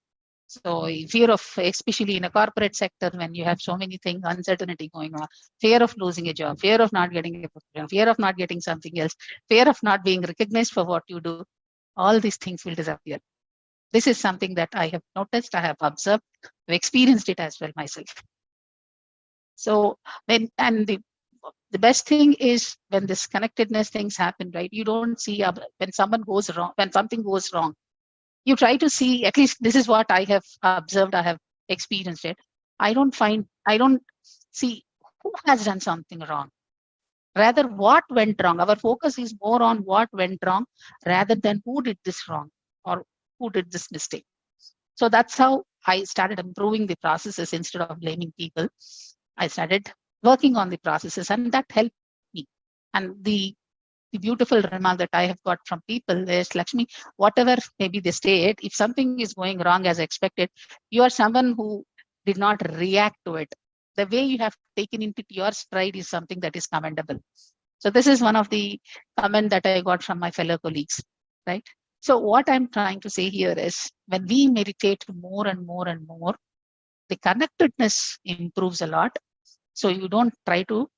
S5: So fear of, especially in a corporate sector, when you have so many things, uncertainty going on, fear of losing a job, fear of not getting a promotion, fear of not getting something else, fear of not being recognized for what you do, all these things will disappear. This is something that I have noticed, I have observed, I've experienced it as well myself. So the best thing is, when this connectedness things happen, right? You don't see when something goes wrong, you try to see, at least this is what I have observed, I have experienced it. I don't see who has done something wrong. Rather, what went wrong. Our focus is more on what went wrong rather than who did this wrong or who did this mistake. So that's how I started improving the processes instead of blaming people. I started working on the processes, and that helped me. And the beautiful remark that I have got from people is, Lakshmi, whatever maybe they state, if something is going wrong as expected, you are someone who did not react to it. The way you have taken into your stride is something that is commendable. So this is one of the comment that I got from my fellow colleagues, right? So what I'm trying to say here is, when we meditate more and more and more, the connectedness improves a lot. So you don't try to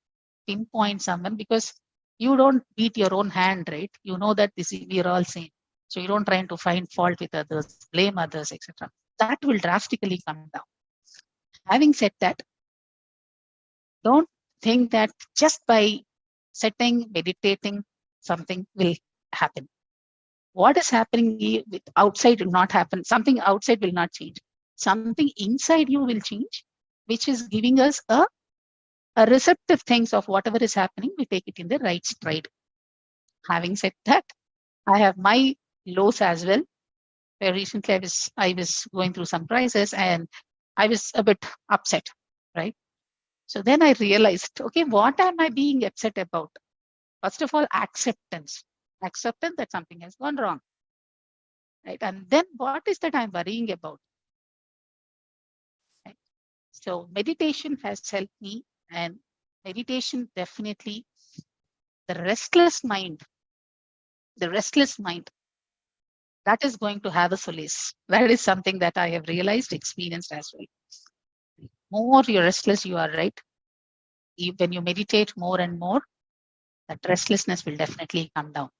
S5: pinpoint someone, because you don't beat your own hand, right? You know that we are all same. So you don't try to find fault with others, blame others, etc. That will drastically come down. Having said that, don't think that just by sitting, meditating, something will happen. What is happening with outside will not happen. Something outside will not change. Something inside you will change, which is giving us a receptive things of whatever is happening. We take it in the right stride. Having said that, I have my lows as well. Where recently I was going through some crisis, and I was a bit upset, right? So then I realized, okay, what am I being upset about? First of all, acceptance. Acceptance that something has gone wrong, right? And then what is that I'm worrying about? Right? So meditation has helped me, and meditation definitely, the restless mind, that is going to have a solace. That is something that I have realized, experienced as well. More you're restless, you are right. When you meditate more and more, that restlessness will definitely come down.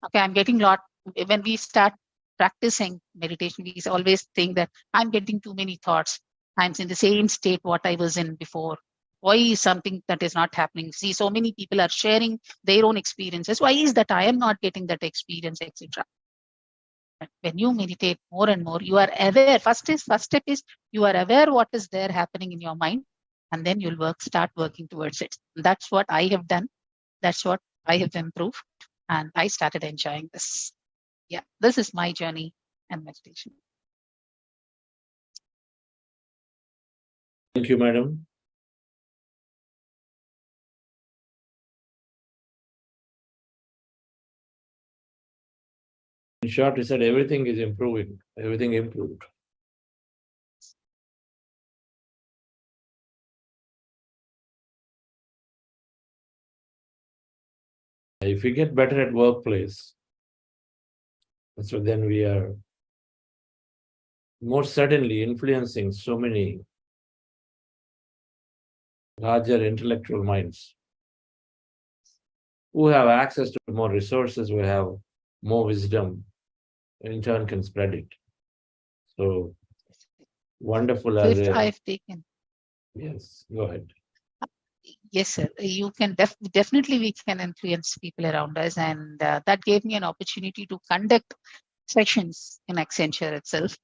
S5: Okay, I'm getting a lot. When we start practicing meditation, we always think that I'm getting too many thoughts. I'm in the same state what I was in before. Why is something that is not happening? See, so many people are sharing their own experiences. Why is that I am not getting that experience, etc. When you meditate more and more, you are aware. First step is you are aware what is there happening in your mind, and then you'll start working towards it. That's what I have done. That's what I have improved, and I started enjoying this. Yeah, this is my journey and meditation.
S3: Thank you, madam. In short, he said everything is improving, everything improved. If we get better at workplace, so then we are more certainly influencing so many larger intellectual minds who have access to more resources, who have more wisdom, and in turn can spread it. So wonderful
S5: So
S3: as
S5: if
S3: a,
S5: I've taken,
S3: yes, go ahead.
S5: yes, sir, you can definitely we can influence people around us, and that gave me an opportunity to conduct sessions in Accenture itself.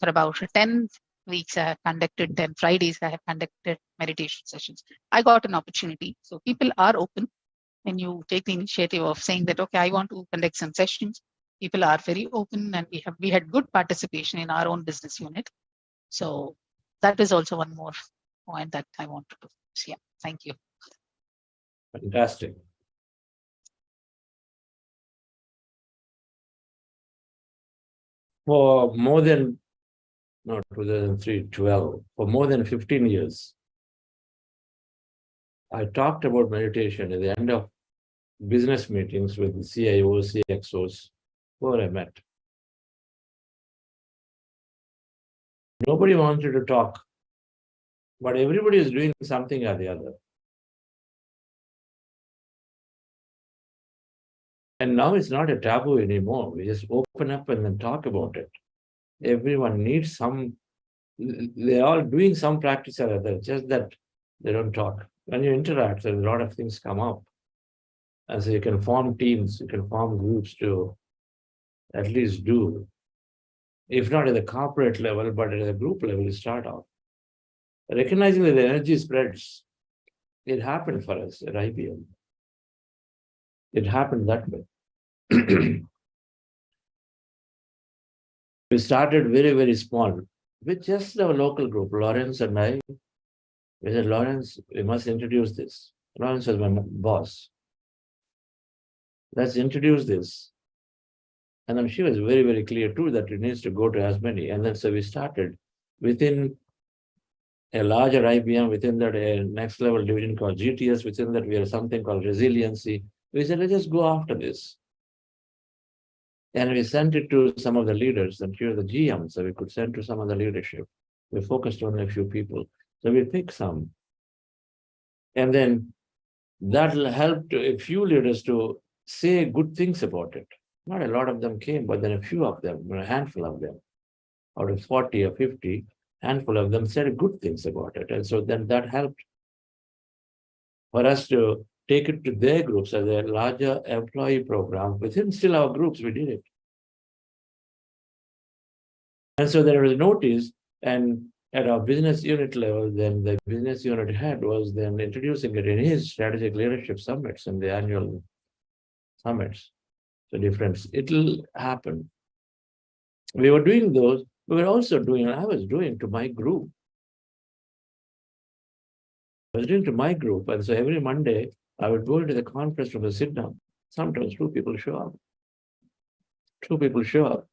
S5: For about 10 weeks, I have conducted 10 Fridays, I have conducted meditation sessions. I got an opportunity. So people are open when you take the initiative of saying that, okay, I want to conduct some sessions. People are very open, and we had good participation in our own business unit. So that is also one more point that I wanted to. Yeah, thank you.
S3: Fantastic. For more than, no, 2003, 12, for more than 15 years, I talked about meditation at the end of business meetings with the CIOs, CXOs, who I met. Nobody wanted to talk, but everybody is doing something or the other. And now it's not a taboo anymore. We just open up and then talk about it. Everyone needs some, they're all doing some practice or other, just that they don't talk. When you interact, a lot of things come up. And so you can form teams, you can form groups to at least do, if not at the corporate level, but at the group level, you start off. Recognizing that the energy spreads. It happened for us at IBM. It happened that way. We started very, very small with just our local group, Lawrence and I. We said, Lawrence, we must introduce this. Lawrence was my boss. Let's introduce this. And then she was very, very clear too that it needs to go to as many. And then so we started within a larger IBM, within that a next level division called GTS, within that we have something called resiliency. We said, let's just go after this. And we sent it to some of the leaders, and here the GM, so we could send to some of the leadership. We focused on a few people. So we picked some. And then that helped a few leaders to say good things about it. Not a lot of them came, but then a few of them, a handful of them, out of 40 or 50, handful of them said good things about it. And so then that helped for us to take it to their groups as a larger employee program. Within still our groups, we did it. And so there was a notice, and at our business unit level, then the business unit head was then introducing it in his strategic leadership summits and the annual summits. So difference, it'll happen. We were doing those, we were also doing, and I was doing to my group. I was doing to my group. And so every Monday, I would go into the conference room and sit down. Sometimes 2 people show up. 2 people show up.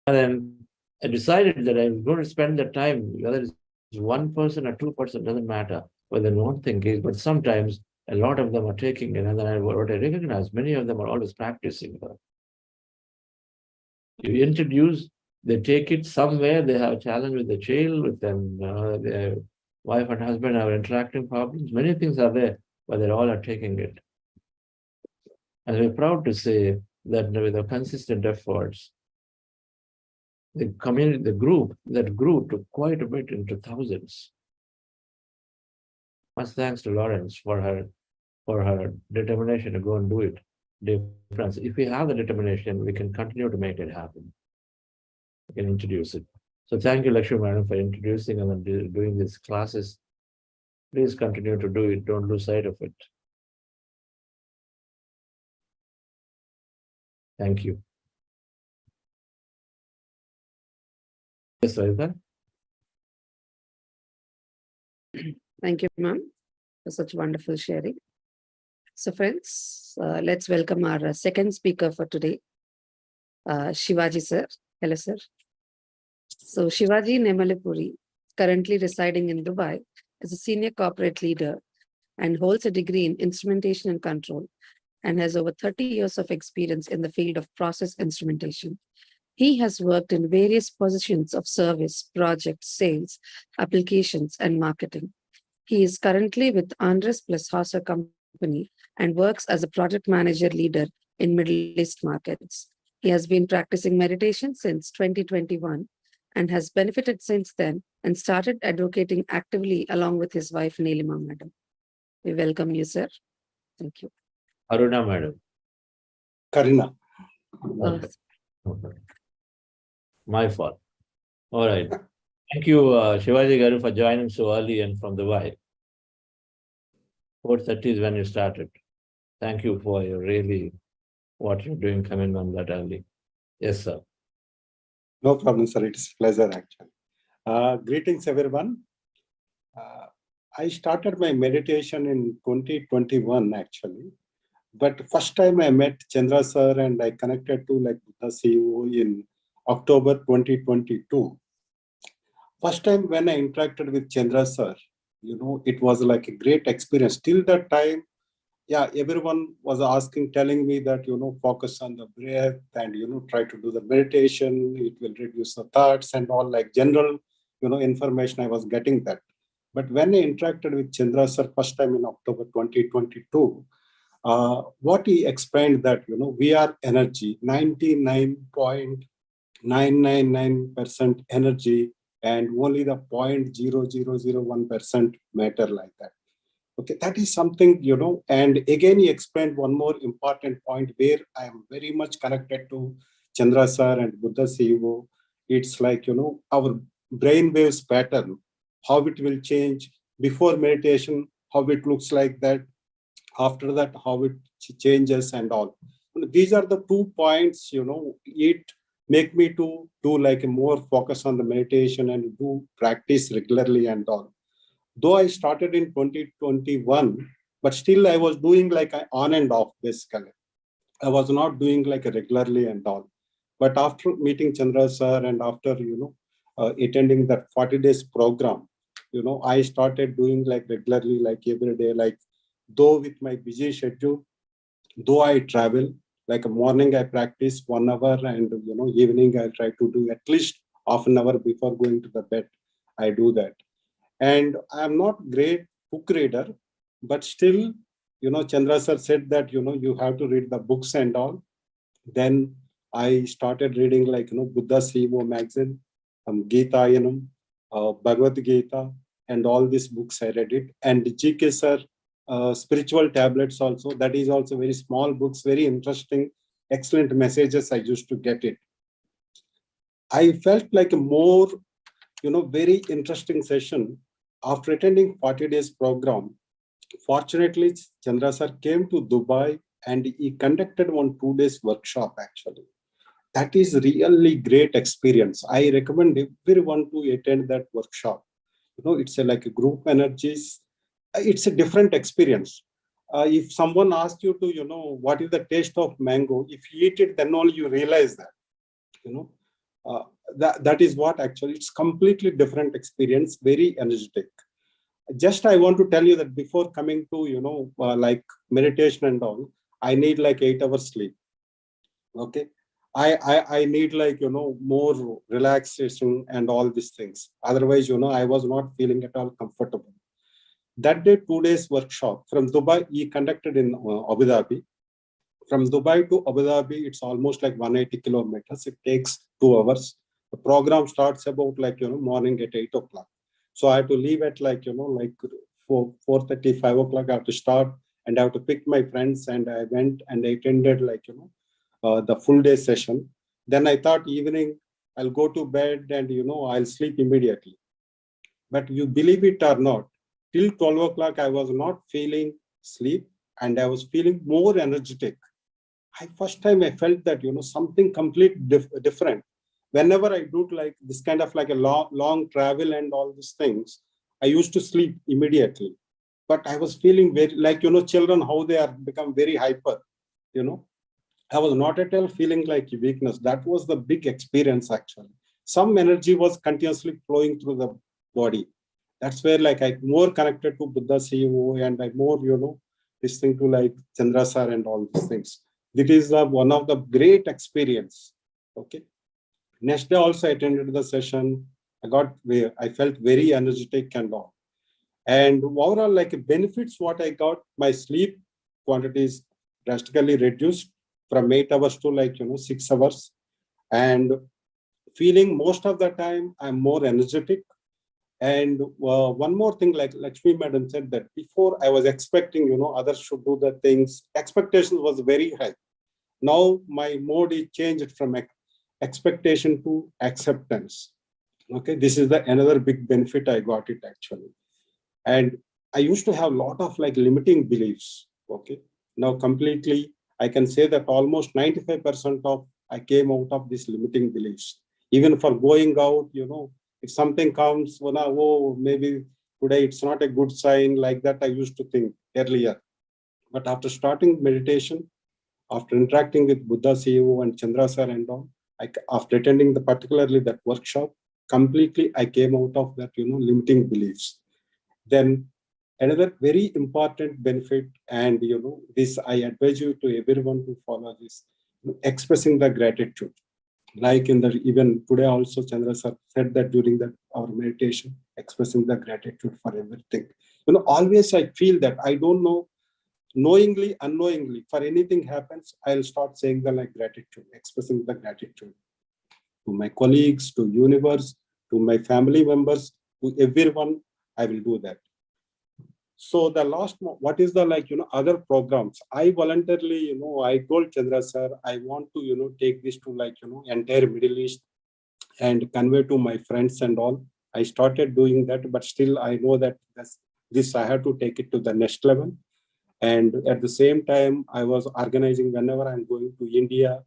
S3: And then I decided that I was going to spend the time, whether it's 1 person or 2 person, doesn't matter whether one thing is, but sometimes a lot of them are taking it. And then what I recognize, many of them are always practicing. You introduce, they take it somewhere, they have a challenge with the child, with them, their wife and husband have interacting problems. Many things are there, but they all are taking it. And we're proud to say that with the consistent efforts, the community, the group that grew to quite a bit into thousands. Much thanks to Lawrence for her determination to go and do it. Difference. If we have the determination, we can continue to make it happen. We can introduce it. So thank you, Lakshmi Madam, for introducing and doing these classes. Please continue to do it. Don't lose sight of it. Thank you. Yes, Sarita?
S4: Thank you, ma'am, for such wonderful sharing. So friends, let's welcome our second speaker for today, Shivaji sir. Hello, sir. So Shivaji Nemalipuri, currently residing in Dubai, is a senior corporate leader and holds a degree in instrumentation and control and has over 30 years of experience in the field of process instrumentation. He has worked in various positions of service, projects, sales, applications, and marketing. He is currently with Andres plus Hauser Company and works as a project manager leader in Middle East markets. He has been practicing meditation since 2021 and has benefited since then and started advocating actively along with his wife, Nilima Madam. We welcome you, sir. Thank you.
S3: Aruna Madam.
S6: Karina.
S3: Okay. My fault. All right. Thank you, Shivaji Garu, for joining so early and from Dubai. 4:30 is when you started. Thank you for your really what you're doing coming on that early. Yes, sir.
S6: No problem, sir. It is a pleasure, actually. Greetings, everyone. I started my meditation in 2021, actually. But first time I met Chandra sir and I connected to like the CEO in October 2022. First time when I interacted with Chandra sir, it was like a great experience. Till that time, yeah, everyone was asking, telling me that, focus on the breath and, try to do the meditation. It will reduce the thoughts and all like general, information I was getting that. But when I interacted with Chandra sir first time in October 2022, what he explained that, we are energy, 99.999% energy, and only the 0.0001% matter like that. Okay, that is something, and again, he explained one more important point where I am very much connected to Chandra sir and Buddha CEO. It's like, our brain waves pattern, how it will change before meditation, how it looks like that. After that, how it changes and all. These are the 2 points, it make me to do like a more focus on the meditation and do practice regularly and all. Though I started in 2021, but still I was doing like on and off basically. I was not doing like regularly and all. But after meeting Chandra sir and after, attending that 40 days program, I started doing like regularly, like every day, like though with my busy schedule, though I travel, like a morning I practice 1 hour and, evening I try to do at least half an hour before going to the bed. I do that. And I'm not great book reader, but still, Chandra sir said that, you have to read the books and all. Then I started reading like, Buddha CEO magazine, Gita, Bhagavad Gita, and all these books I read it. And GK sir, spiritual tablets also, that is also very small books, very interesting, excellent messages. I used to get it. I felt like a more, very interesting session after attending 40 days program. Fortunately, Chandra sir came to Dubai and he conducted one 2 days workshop actually. That is really great experience. I recommend everyone to attend that workshop. It's like a group energies. It's a different experience. If someone asks you to, what is the taste of mango, if you eat it, then only you realize that, that is what actually, it's completely different experience, very energetic. Just I want to tell you that before coming to, like meditation and all, I need like 8 hours sleep. Okay. I need like, more relaxation and all these things. Otherwise, I was not feeling at all comfortable. That day, 2 days workshop from Dubai, he conducted in Abu Dhabi. From Dubai to Abu Dhabi, it's almost like 180 kilometers. It takes 2 hours. The program starts about like, morning at 8 o'clock. So I have to leave at like, like 4:30, 5 o'clock. I have to start and I have to pick my friends. And I went and I attended like, the full day session. Then I thought evening I'll go to bed and, I'll sleep immediately. But you believe it or not, till 12 o'clock, I was not feeling sleep and I was feeling more energetic. First time I felt that, something completely different. Whenever I do like this kind of like a long travel and all these things, I used to sleep immediately. But I was feeling very like, children, how they are become very hyper, I was not at all feeling like weakness. That was the big experience actually. Some energy was continuously flowing through the body. That's where like I more connected to Buddha CEO and I more, listening to like Chandra sir and all these things. This is one of the great experience. Okay. Next day also I attended the session. I felt very energetic and all. And overall, like benefits, what I got, my sleep quantity is drastically reduced from 8 hours to like, 6 hours. And feeling most of the time, I'm more energetic. And one more thing, like Lakshmi Madam said that before I was expecting, others should do the things. Expectations was very high. Now my mode is changed from expectation to acceptance. Okay, this is another big benefit I got it actually. And I used to have a lot of like limiting beliefs. Okay, now completely I can say that almost 95% of I came out of these limiting beliefs. Even for going out, if something comes, maybe today it's not a good sign, like that I used to think earlier. But after starting meditation, after interacting with Buddha CEO and Chandra sir and all, after attending particularly that workshop, completely I came out of that, limiting beliefs. Then another very important benefit, and this I advise you to everyone to follow this, expressing the gratitude. Like even today also Chandra sir said that during our meditation, expressing the gratitude for everything. Always I feel that I don't know, knowingly, unknowingly, for anything happens, I'll start saying the like gratitude, expressing the gratitude to my colleagues, to universe, to my family members, to everyone. I will do that. So the last, what is the like, other programs? I voluntarily, I told Chandra sir, I want to, take this to like, entire Middle East and convey to my friends and all. I started doing that, but still I know that this I have to take it to the next level. And at the same time, I was organizing whenever I'm going to India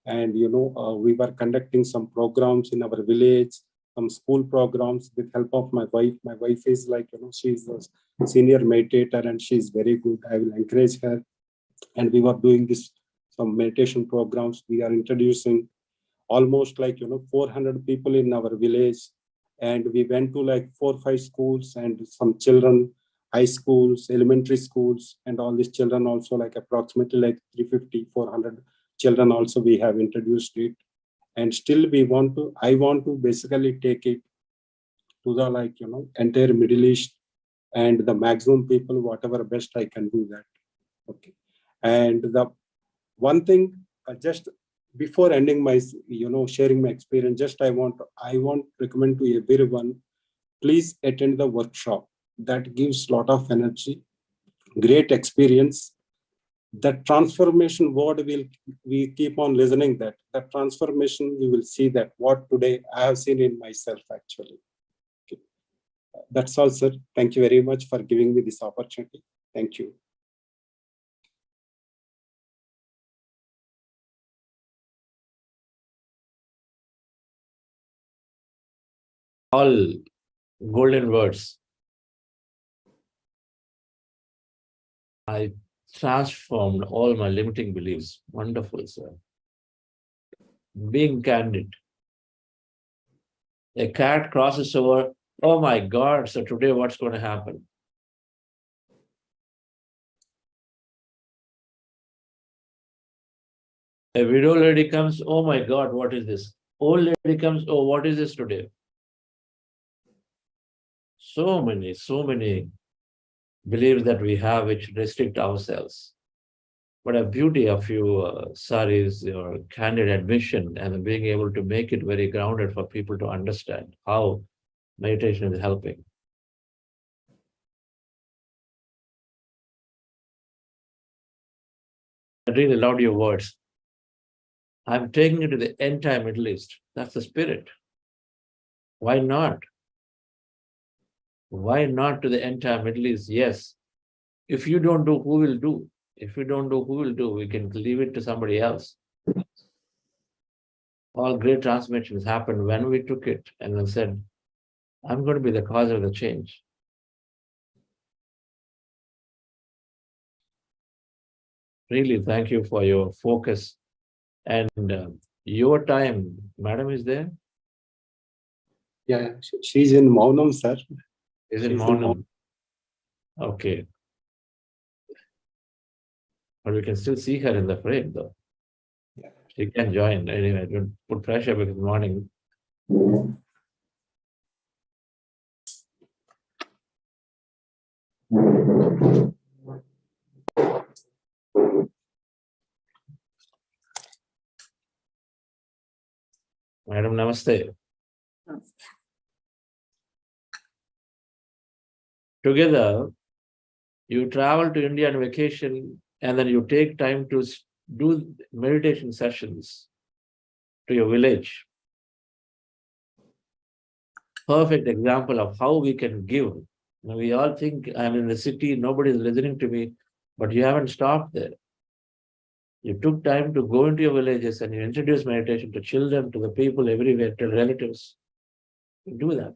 S6: and, we were conducting some programs in our village, some school programs with help of my wife. My wife is like, she's a senior meditator and she's very good. I will encourage her. And we were doing some meditation programs. We are introducing almost like, 400 people in our village. And we went to like 4 or 5 schools and some children, high schools, elementary schools, and all these children also like approximately like 350, 400 children also we have introduced it. And still I want to basically take it to the like, entire Middle East and the maximum people, whatever best I can do that. Okay. And the one thing, just before ending my, sharing my experience, just I want to recommend to everyone, please attend the workshop. That gives a lot of energy, great experience. That transformation word we keep on listening that transformation, you will see that what today I have seen in myself actually. Okay. That's all, sir. Thank you very much for giving me this opportunity. Thank you.
S3: All golden words. I transformed all my limiting beliefs. Wonderful, sir. Being candid. A cat crosses over. Oh my God, so today what's going to happen? A widow lady comes, oh my God, what is this? Old lady comes, oh, what is this today? So many beliefs that we have which restrict ourselves. But a beauty of you, sir, is your candid admission and being able to make it very grounded for people to understand how meditation is helping. I really loved your words. I'm taking it to the entire Middle East. That's the spirit. Why not? Why not to the entire Middle East? Yes. If you don't do, who will do? If you don't do, who will do? We can leave it to somebody else. All great transformations happened when we took it and then said, I'm going to be the cause of the change. Really, thank you for your focus and your time. Madam is there?
S6: Yeah, she's in Maunam, sir.
S3: Is it
S6: She's in
S3: Maunam? Okay. But we can still see her in the frame, though.
S6: Yeah.
S3: She can join. Anyway, don't put pressure because morning. Madam, namaste. Together, you travel to India on vacation and then you take time to do meditation sessions to your village. Perfect example of how we can give. Now, we all think I'm in the city, nobody is listening to me, but you haven't stopped there. You took time to go into your villages and you introduce meditation to children, to the people everywhere, to relatives. You do that.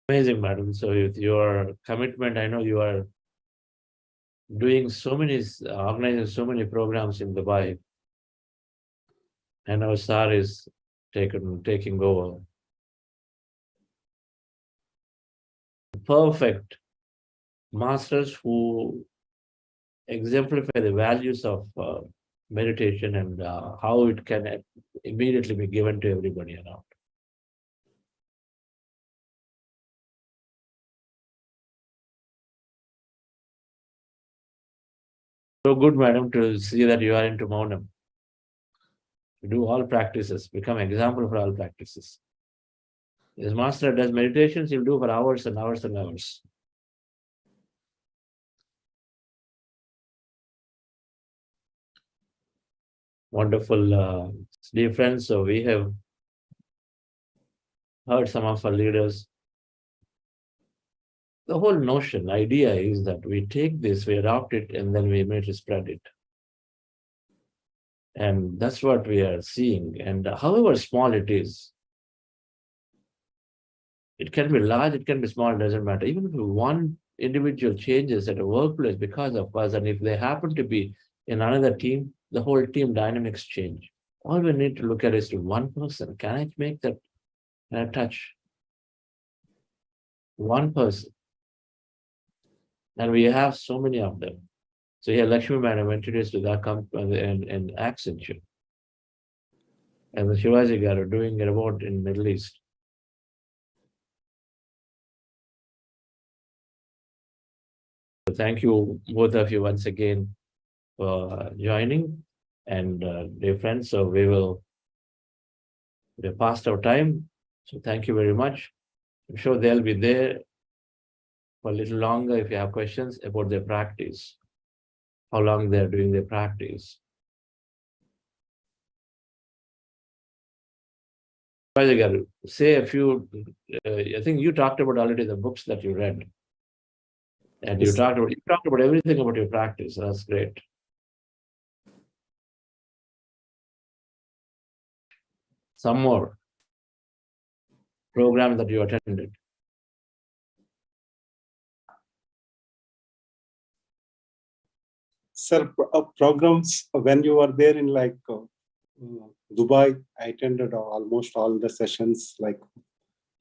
S3: Amazing, madam. So with your commitment, I know you are doing so many, organizing so many programs in Dubai. And our sir is taking over. Perfect masters who exemplify the values of meditation and how it can immediately be given to everybody around. So good, madam, to see that you are into Maunam. You do all practices, become example for all practices. This master does meditations, he'll do for hours and hours and hours. Wonderful, dear friends. So we have heard some of our leaders. The whole notion, idea is that we take this, we adopt it, and then we immediately spread it. And that's what we are seeing. And however small it is, it can be large, it can be small, it doesn't matter. Even if one individual changes at a workplace because of us, and if they happen to be in another team, the whole team dynamics change. All we need to look at is to one person. Can I make that? Can I touch one person? And we have so many of them. So here, Lakshmi Madam introduced to that company and Accenture. And the Shivaji Garu doing a report in Middle East. So thank you, both of you, once again for joining. And dear friends, so we're past our time. So thank you very much. I'm sure they'll be there for a little longer if you have questions about their practice, how long they're doing their practice. Say a few, I think you talked about already the books that you read. And you talked about everything about your practice. That's great. some more programs that you attended.
S6: Sir, programs when you were there in like Dubai, I attended almost all the sessions, like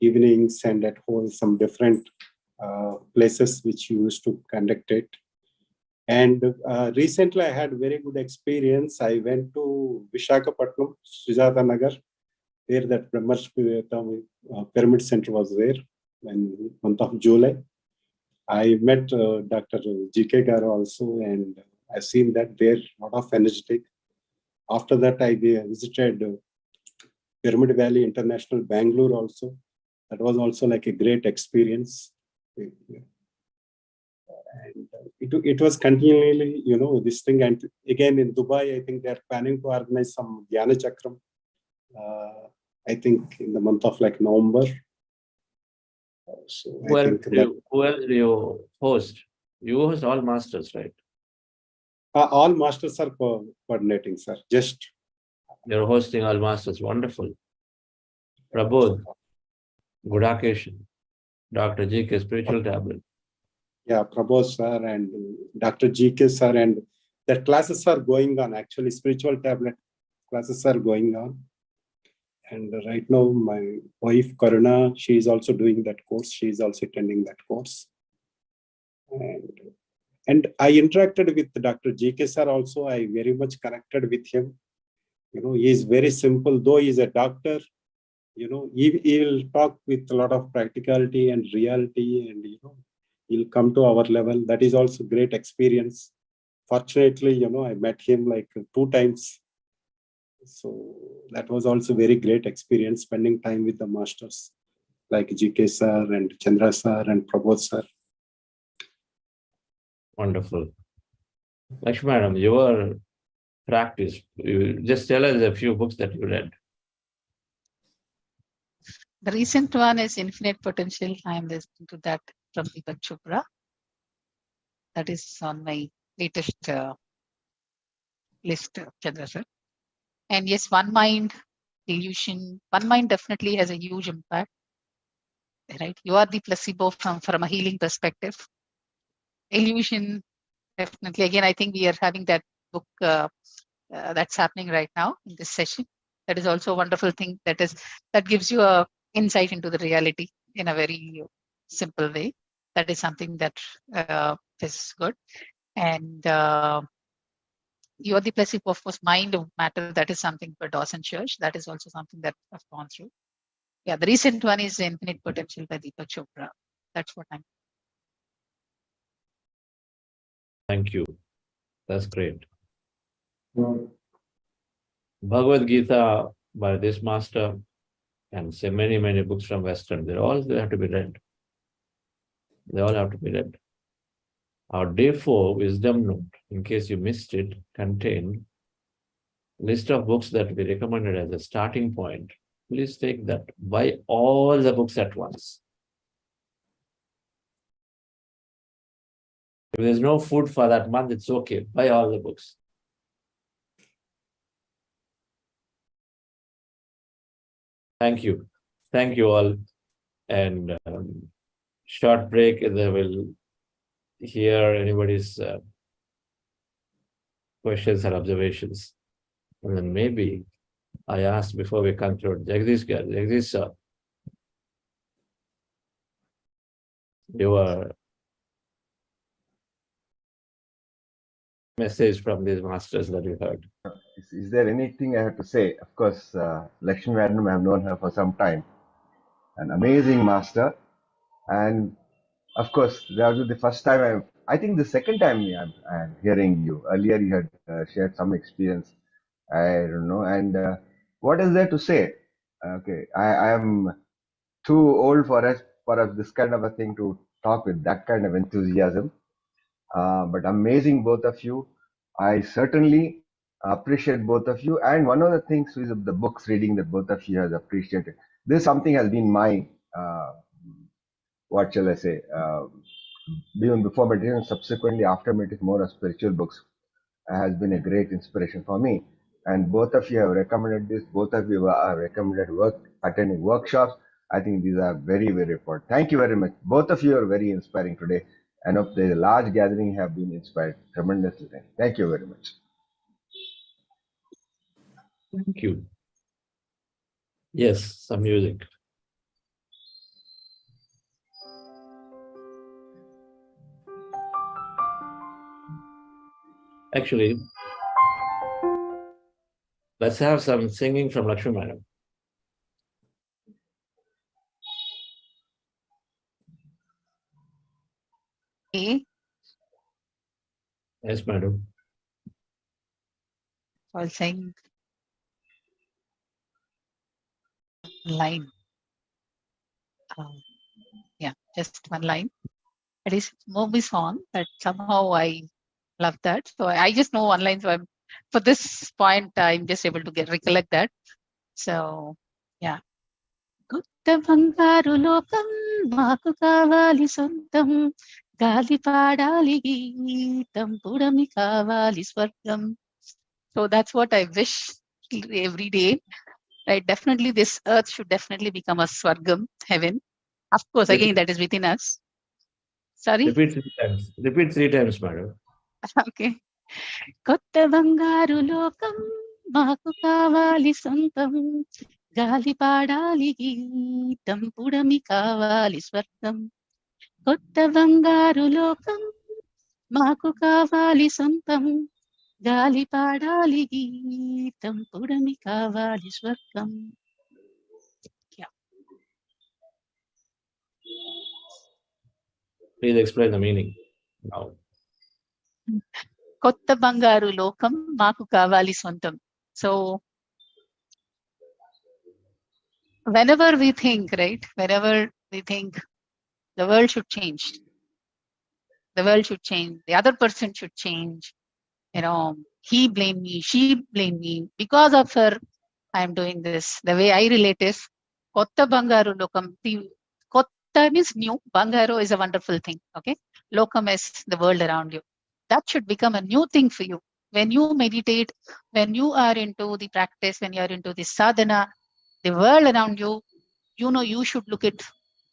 S6: evenings and at home, some different places which you used to conduct it. And recently I had very good experience. I went to Visakhapatnam, Sujata Nagar, where that Brahmarshi Pitamaha Pyramid Center was there in month of July. I met Dr. G.K. Garu also, and I've seen that there, a lot of energetic. After that, I visited Pyramid Valley International, Bangalore also. That was also like a great experience. And it was continually, this thing. And again, in Dubai, I think they're planning to organize some Dhyana Jagath. I think in the month of like November. So
S3: Who else do you host? You host all masters, right?
S6: All masters are coordinating, sir. Just
S3: You're hosting all masters. Wonderful. Prabodh, good occasion. Dr. G.K. Spiritual Tablet.
S6: Yeah, Prabodh sir and Dr. G.K. sir, and the classes are going on. Actually, spiritual tablet classes are going on. And right now, my wife, Karuna, she is also doing that course. She is also attending that course. And I interacted with Dr. G.K. sir also. I very much connected with him. He is very simple, though he is a doctor. He will talk with a lot of practicality and reality, and he'll come to our level. That is also great experience. Fortunately, I met him like 2 times. So that was also very great experience, spending time with the masters like GK sir and Chandra sir and Prabodh sir.
S3: Wonderful. Lakshmi Madam, your practice, you just tell us a few books that you read.
S5: The recent one is Infinite Potential. I am listening to that from Deepak Chopra. That is on my latest list, Chandra sir. And yes, One Mind, Illusion. One Mind definitely has a huge impact. Right? You are the placebo from a healing perspective. Illusion, definitely. Again, I think we are having that book that's happening right now in this session. That is also a wonderful thing. That gives you a insight into the reality in a very simple way. That is something that is good. And You Are the Placebo, of course, Mind of Matter. That is something for Dawson Church. That is also something that I've gone through. Yeah, the recent one is Infinite Potential by Deepak Chopra. That's what I'm.
S3: Thank you. That's great. Bhagavad Gita by this master, and say many, many books from Western. They have to be read. They all have to be read. Our day 4 wisdom note, in case you missed it, contained list of books that we recommended as a starting point. Please take that. Buy all the books at once. If there's no food for that month, it's okay. Buy all the books. Thank you. Thank you all. And short break, and then we'll hear anybody's questions or observations. And then maybe I asked before we conclude, Jagdish sir, your message from these masters that you heard.
S7: Is there anything I have to say? Of course, Lakshmi Madam, I have known her for some time. An amazing master. And of course, that was the first time I think the second time I'm hearing you. Earlier you had shared some experience. I don't know. And what is there to say? Okay, I am too old for us this kind of a thing to talk with that kind of enthusiasm. But amazing, both of you. I certainly appreciate both of you. And one of the things is the books reading that both of you has appreciated. This something has been my, what shall I say, even before meditation, subsequently after meditation, more of spiritual books has been a great inspiration for me. And both of you have recommended this. Both of you are recommended attending workshops. I think these are very, very important. Thank you very much. Both of you are very inspiring today. I know the large gathering have been inspired tremendously. Thank you very much.
S3: Thank you. Yes, some music. Actually, let's have some singing from Lakshmi Madam.
S5: Okay.
S3: Yes, madam.
S5: I'll sing line. Yeah, just one line. It is movie song, but somehow I love that. So I just know one line. So for this point, I'm just able to recollect that. So yeah. Kotta bangaru lokam maaku kavali sontam gali padali geetam pudami kavali swargam. So that's what I wish every day. Right? Definitely, this earth should definitely become a swargam, heaven. Of course, again, that is within us. Sorry.
S3: Repeat 3 times. Repeat 3 times, madam.
S5: Okay. Kotta bangaru lokam maaku kavali sontam gali padali geetam pudami kavali swargam. Kotta bangaru lokam maaku kavali sontam gali padali geetam pudami kavali swargam. Yeah.
S3: Please explain the meaning now.
S5: Kotta bangaru lokam maaku kavali sontam. So whenever we think, right, whenever we think the world should change, the world should change, the other person should change, you know, he blamed me, she blamed me, because of her, I'm doing this. The way I relate is, Kotta Bangaru Lokam. Kotta means new, Bangaru is a wonderful thing, okay? Lokam is the world around you. That should become a new thing for you. When you meditate, when you are into the practice, when you are into the sadhana, the world around you, you know, you should look at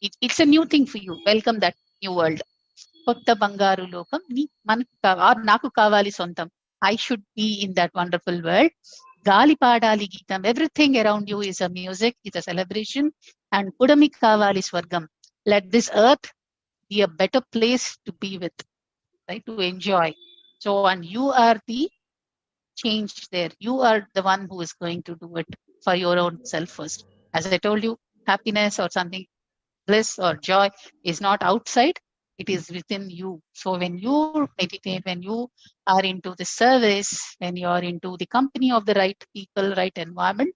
S5: it. It's a new thing for you. Welcome that new world. Kotta Bangaru Lokam, Naku Kavali Sontam. I should be in that wonderful world. Gali Padali Geetam, everything around you is a music, it's a celebration. And Pudami Kavali Swargam. Let this earth be a better place to be with, right? To enjoy. So, and you are the change there. You are the one who is going to do it for your own self first. As I told you, happiness or something, bliss or joy is not outside, it is within you. So when you meditate, when you are into the service, when you are into the company of the right people, right environment,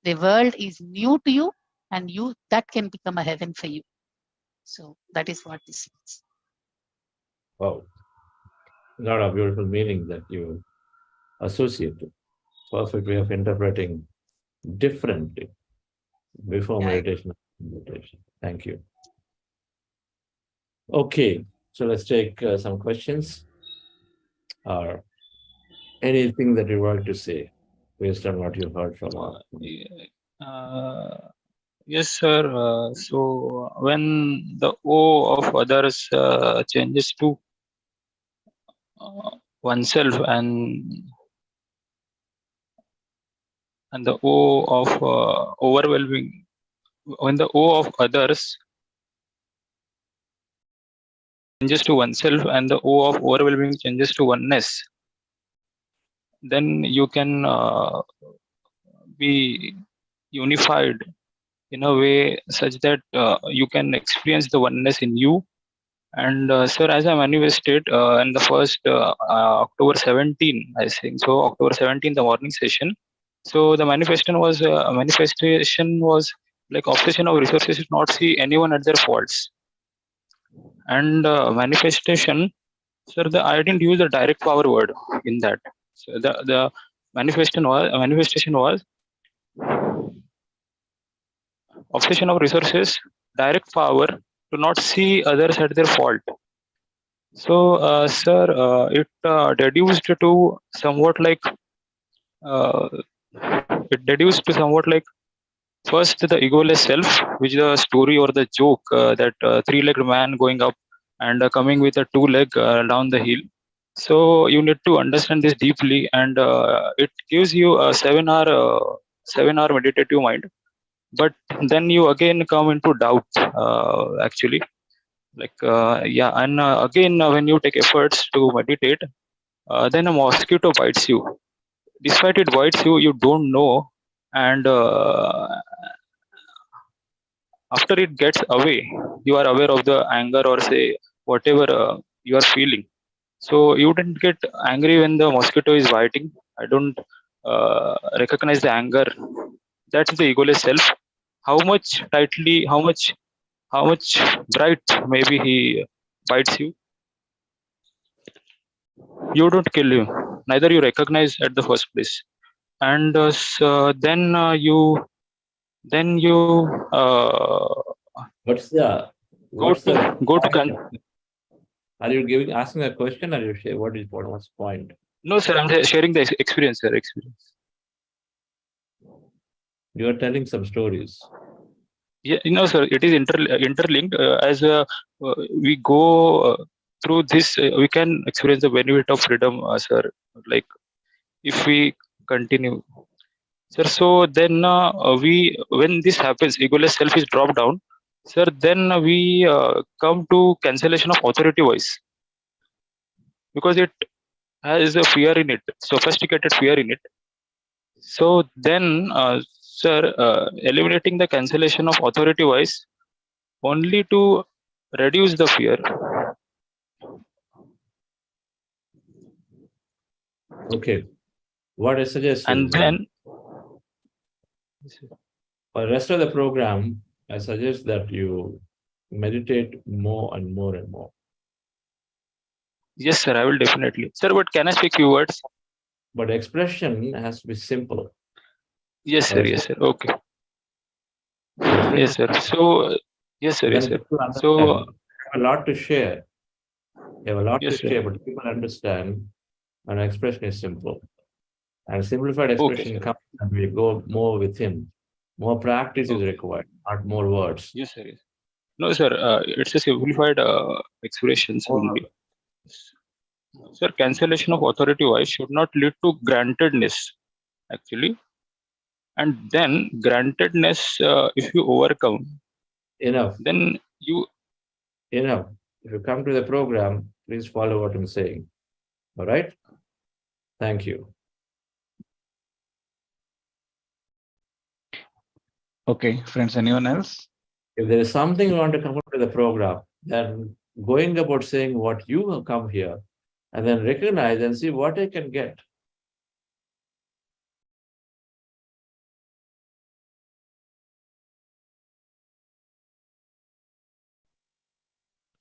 S5: the world is new to you, and you, that can become a heaven for you. So that is what this means.
S3: Wow. A lot of beautiful meaning that you associate with. Perfect way of interpreting differently before meditation. Thank you. Okay, so let's take some questions or anything that you want to say based on what you heard from us.
S8: Yes, sir. So when the O of others changes to oneself, and the O of overwhelming, when the O of others changes to oneself and the O of overwhelming changes to oneness, then you can be unified in a way such that you can experience the oneness in you. And sir, as I manifested in the first October 17, I think so, October 17, the morning session. So the manifestation was like obsession of resources to not see anyone at their faults. And manifestation, sir, I didn't use the direct power word in that. So the manifestation was obsession of resources, direct power to not see others at their fault. So, sir, it reduced to somewhat like uh, it deduced to somewhat like first the egoless self, which is the story or the joke that three-legged man going up and coming with a two-leg down the hill. So you need to understand this deeply, and it gives you a 7-hour meditative mind. But then you again come into doubt, actually. And again, when you take efforts to meditate, then a mosquito bites you. Despite it bites you, you don't know, and after it gets away, you are aware of the anger or say whatever you are feeling. So you didn't get angry when the mosquito is biting. I don't recognize the anger. That's the egoless self. How much tightly, how much bright maybe he bites you. You don't kill him. Neither you recognize at the first place. And then you
S3: What's the
S8: go to
S3: point? Are you asking a question, or you say what's the point?
S8: No, sir, I'm sharing the experience, sir.
S3: You are telling some stories.
S8: Yeah, sir, it is interlinked. As we go through this, we can experience the benefit of freedom, sir. Like if we continue, sir. So then when this happens, egoless self is dropped down, sir. Then we come to cancellation of authority voice, because it has a fear in it, sophisticated fear in it. So then, sir, eliminating the cancellation of authority voice only to reduce the fear.
S3: Okay. What I suggest
S8: And
S3: is,
S8: then
S3: for the rest of the program, I suggest that you meditate more and more and more.
S8: Yes, sir, I will definitely. Sir, but can I speak few words?
S3: But expression has to be simple.
S8: Yes, sir. Yes, sir. Okay. Yes, sir. So, yes, sir. Yes, sir. So,
S3: you have a lot to share. You have a lot
S8: yes,
S3: to share, but people understand when expression is simple. And simplified expression comes and we go more with him. More practice is required, not more words.
S8: Yes, sir. Yes. No, sir. It's a simplified expressions only. Sir, cancellation of authority voice should not lead to grantedness, actually. And then grantedness, if you overcome,
S3: Enough.
S8: then you.
S3: Enough. If you come to the program, please follow what I'm saying. All right? Thank you.
S2: Okay, friends, anyone else?
S3: If there is something you want to come up to the program, then going about saying what you will come here, and then recognize and see what I can get.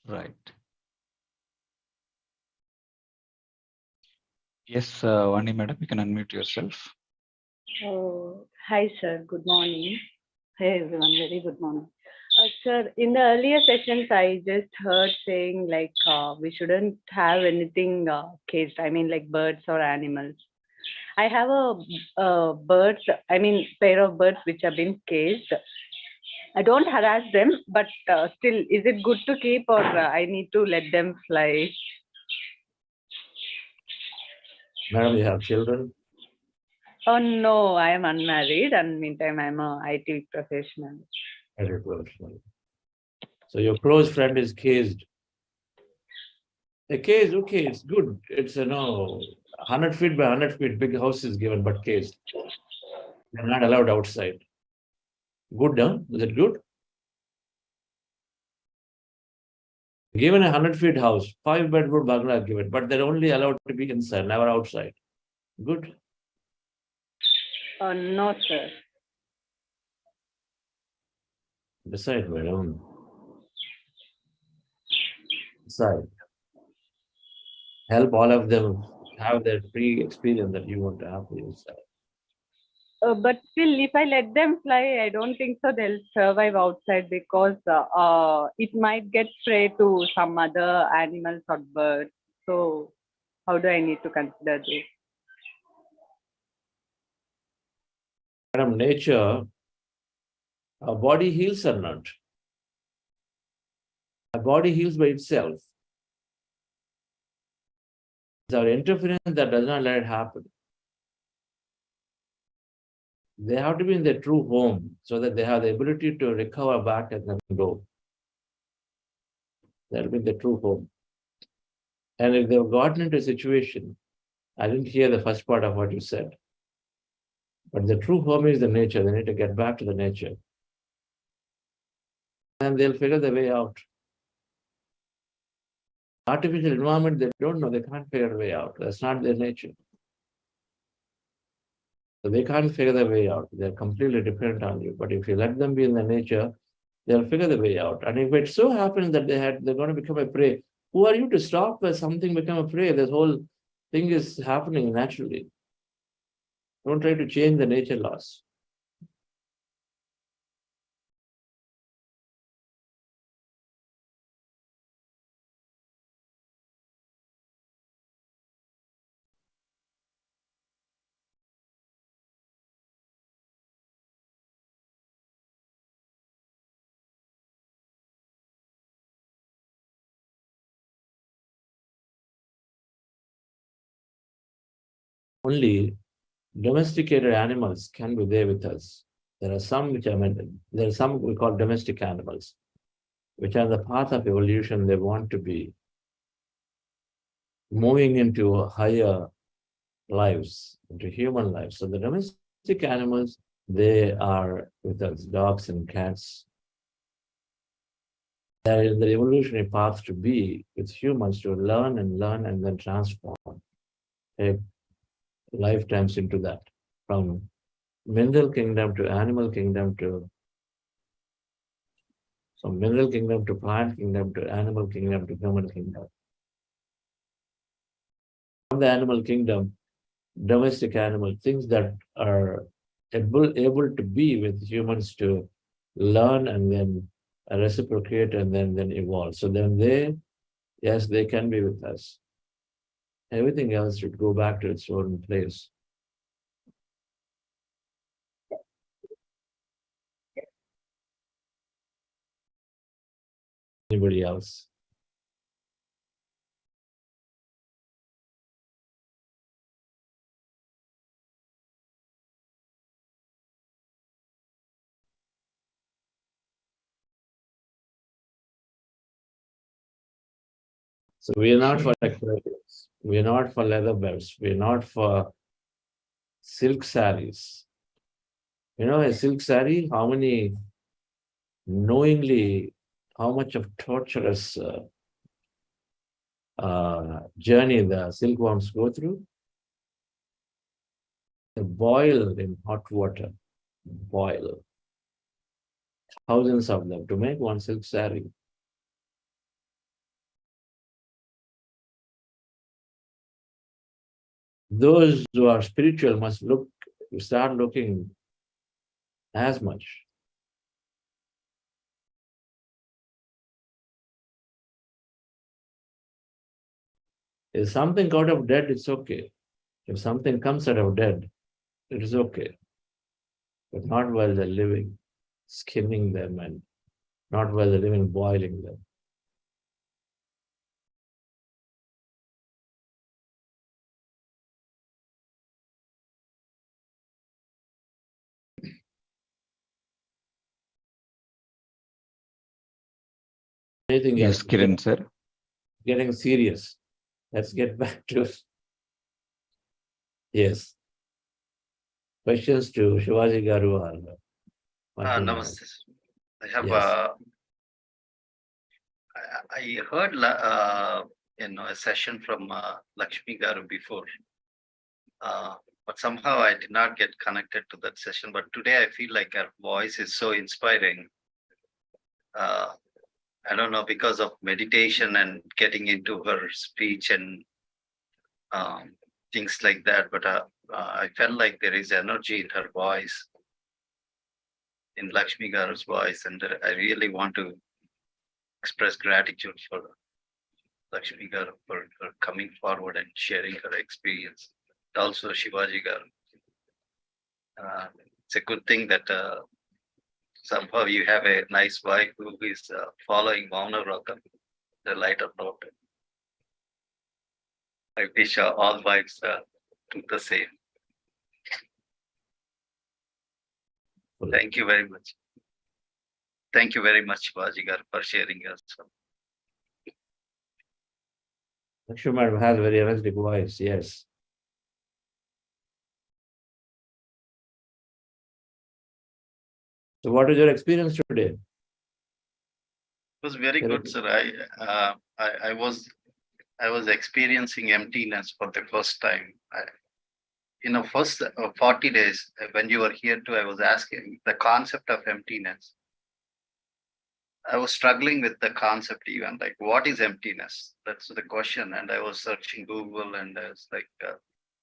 S2: Right. Yes, Vani madam, you can unmute yourself.
S9: Oh, hi, sir. Good morning. Hey, everyone. Very good morning. Sir, in the earlier sessions, I just heard saying like we shouldn't have anything caged. I mean, like birds or animals. I have a birds. I mean, pair of birds which have been caged. I don't harass them, but still, is it good to keep, or I need to let them fly?
S3: Madam, you have children?
S9: Oh no, I am unmarried, and meantime I'm a IT professional.
S3: So your close friend is caged. A cage, okay, it's good. It's 100 feet by 100 feet, big house is given, but caged. They're not allowed outside. Good, huh? Is it good? Given a 100 feet house, 5-bedroom bungalow given, but they're only allowed to be inside, never outside. Good.
S9: No, sir.
S3: Decide, madam. Decide. Help all of them have their free experience that you want to have for yourself.
S9: But still, if I let them fly, I don't think so they'll survive outside, because it might get prey to some other animals or birds. So how do I need to consider this?
S3: Madam, nature, our body heals or not? Our body heals by itself. It's our interference that does not let it happen. They have to be in their true home so that they have the ability to recover back and then go. That'll be the true home. And if they've gotten into a situation, I didn't hear the first part of what you said, but the true home is the nature. They need to get back to the nature. And they'll figure the way out. Artificial environment, they don't know, they can't figure the way out. That's not their nature. So they can't figure the way out. They're completely dependent on you. But if you let them be in the nature, they'll figure the way out. And if it so happens that they're going to become a prey, who are you to stop when something become a prey? This whole thing is happening naturally. Don't try to change the nature laws. Only domesticated animals can be there with us. There are some which there are some we call domestic animals, which are the path of evolution. They want to be moving into higher lives, into human lives. So the domestic animals, they are with us, dogs and cats. There is the evolutionary path to be with humans, to learn and then transform. Take lifetimes into that, from mineral kingdom to animal kingdom to mineral kingdom to plant kingdom to animal kingdom to human kingdom. From the animal kingdom, domestic animal, things that are able to be with humans to learn and then reciprocate and then evolve. So then yes, they can be with us. Everything else should go back to its own place. Anybody else? So we are not for aquariums. We are not for leather belts. We are not for silk saris. You know, a silk sari, how much of torturous journey the silkworms go through? They boil in hot water, boil. Thousands of them to make one silk sari. Those who are spiritual must start looking as much. If something out of dead, it's okay. If something comes out of dead, it is okay. But not while they're living, skinning them, and not while they're living, boiling them. Anything
S2: Yes,
S3: else?
S2: Kiran sir.
S3: Getting serious. Let's get back to yes. Questions to Shivaji Garu or
S10: Namaste. I have
S3: Yes.
S10: I heard a session from Lakshmi Garu before, but somehow I did not get connected to that session. But today I feel like her voice is so inspiring. I don't know, because of meditation and getting into her speech and things like that. But I felt like there is energy in her voice, in Lakshmi Garu's voice, and I really want to express gratitude for Lakshmi Garu for coming forward and sharing her experience. Also Shivaji Garu. it's a good thing that somehow you have a nice wife who is following Mauna Vratam, the lighter note. I wish all wives do the same. Thank you very much. Thank you very much, Vajigar, for sharing your stuff.
S3: Lakshmi Madam has a very energetic voice, yes. So what is your experience today?
S10: It was very good, sir. I was experiencing emptiness for the first time. First 40 days when you were here too, I was asking the concept of emptiness. I was struggling with the concept even, like, what is emptiness? That's the question. And I was searching Google, and I was like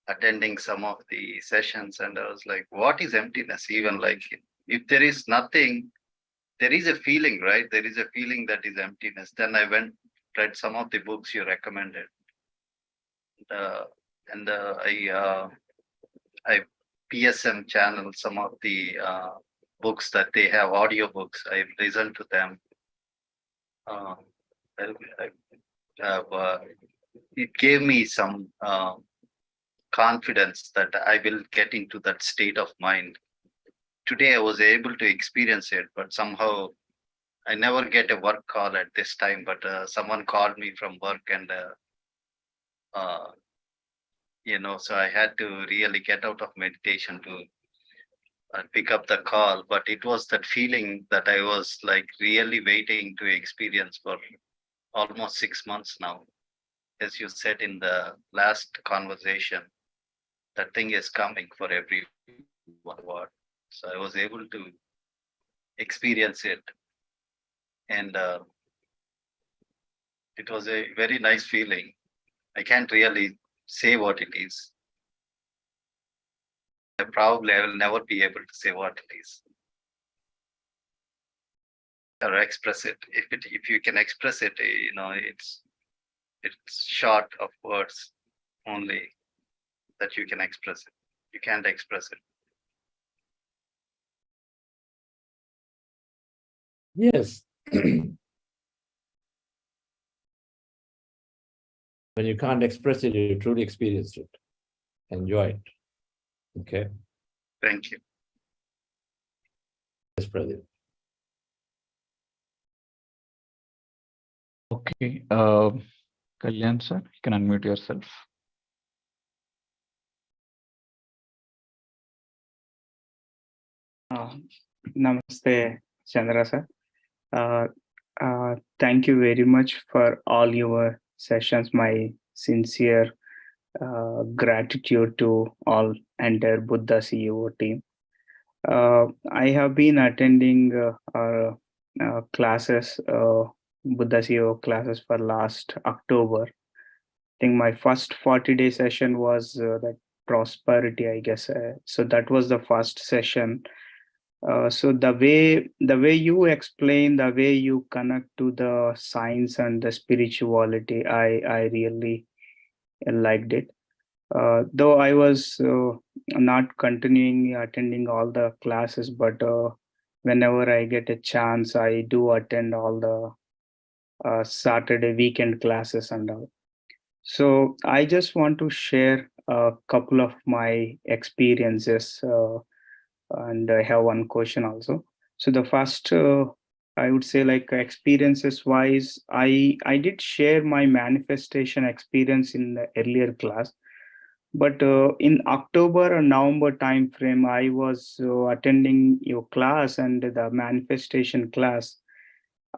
S10: attending some of the sessions, and I was like, what is emptiness? Even like, if there is nothing, there is a feeling, right? There is a feeling that is emptiness. Then I read some of the books you recommended. I PSM channel some of the books that they have, audio books. I listened to them. It gave me some confidence that I will get into that state of mind. Today I was able to experience it, but somehow I never get a work call at this time. But someone called me from work, and so I had to really get out of meditation to pick up the call. But it was that feeling that I was like really waiting to experience for almost 6 months now. As you said in the last conversation, that thing is coming for everyone. So I was able to experience it. And it was a very nice feeling. I can't really say what it is. I will never be able to say what it is or express it. If you can express it, it's short of words only that you can express it. You can't express it.
S3: Yes. When you can't express it, you truly experience it. Enjoy it. Okay.
S10: Thank you.
S3: Yes, Pradeep.
S2: Okay. Kalyan sir, you can unmute yourself.
S11: Namaste, Chandra sir. Thank you very much for all your sessions. My sincere gratitude to all entire Buddha CEO team. I have been attending our classes, Buddha CEO classes for last October. I think my first 40-day session was that prosperity, I guess. So that was the first session. So the way you explain, the way you connect to the science and the spirituality, I really liked it. Though I was not continuing attending all the classes, but whenever I get a chance, I do attend all the Saturday weekend classes and all. So I just want to share a couple of my experiences. And I have one question also. So the first, I would say, like, experiences wise, I did share my manifestation experience in the earlier class, but in October or November time frame, I was attending your class, and the manifestation class.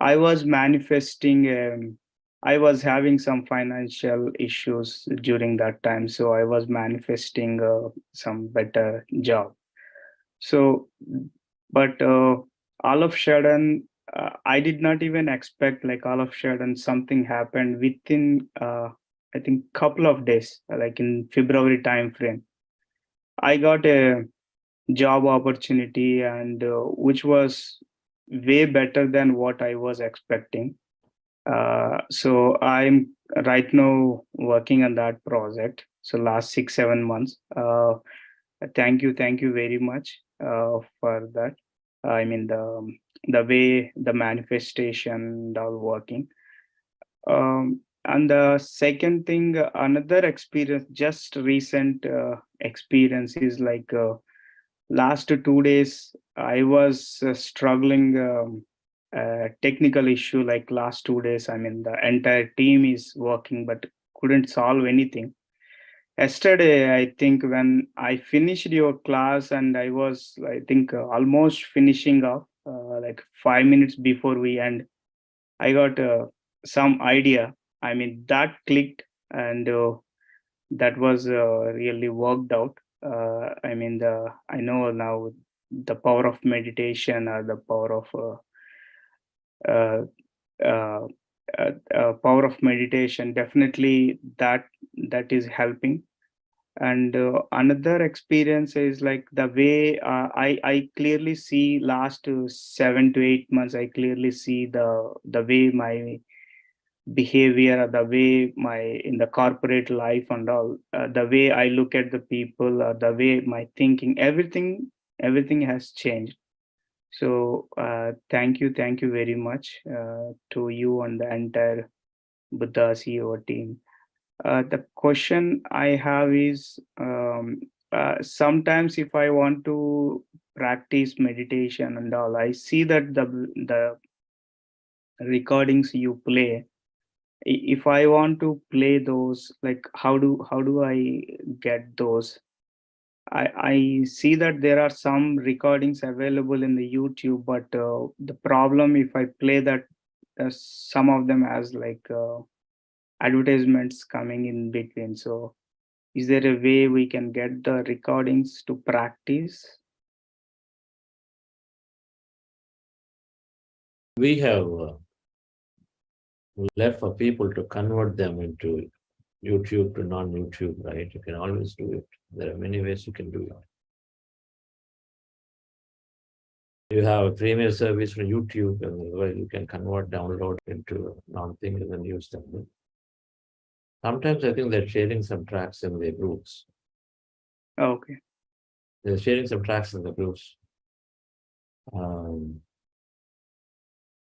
S11: I was manifesting. I was having some financial issues during that time, so I was manifesting some better job. So, but all of sudden, I did not even expect, like, all of sudden something happened within, I think, couple of days, like in February time frame. I got a job opportunity, and which was way better than what I was expecting. So I'm right now working on that project. So last 6-7 months. thank you very much for that. I mean the way the manifestation all working. And the second thing, another experience, just recent experience is like last 2 days, I was struggling technical issue like last 2 days. I mean, the entire team is working, but couldn't solve anything. Yesterday, I think when I finished your class and I was, I think, almost finishing up, like 5 minutes before we end, I got some idea. I mean, that clicked, and that was really worked out. I mean, I know now the power of meditation or the power of meditation. Definitely, that is helping. And another experience is like the way I clearly see last 7 to 8 months. I clearly see the way my behavior, the way my in the corporate life and all, the way I look at the people, the way my thinking, everything has changed. So thank you very much to you and the entire Buddha CEO team. The question I have is, sometimes if I want to practice meditation and all, I see that the recordings you play, if I want to play those, like how do I get those? I see that there are some recordings available in the YouTube, but the problem if I play that, some of them has like advertisements coming in between. So is there a way we can get the recordings to practice?
S3: We have left for people to convert them into YouTube to non-YouTube, right? You can always do it. There are many ways you can do it. You have a premier service from YouTube, and where you can convert, download into non-thing and then use them. Sometimes I think they're sharing some tracks in their groups.
S11: Okay.
S3: They're sharing some tracks in the groups.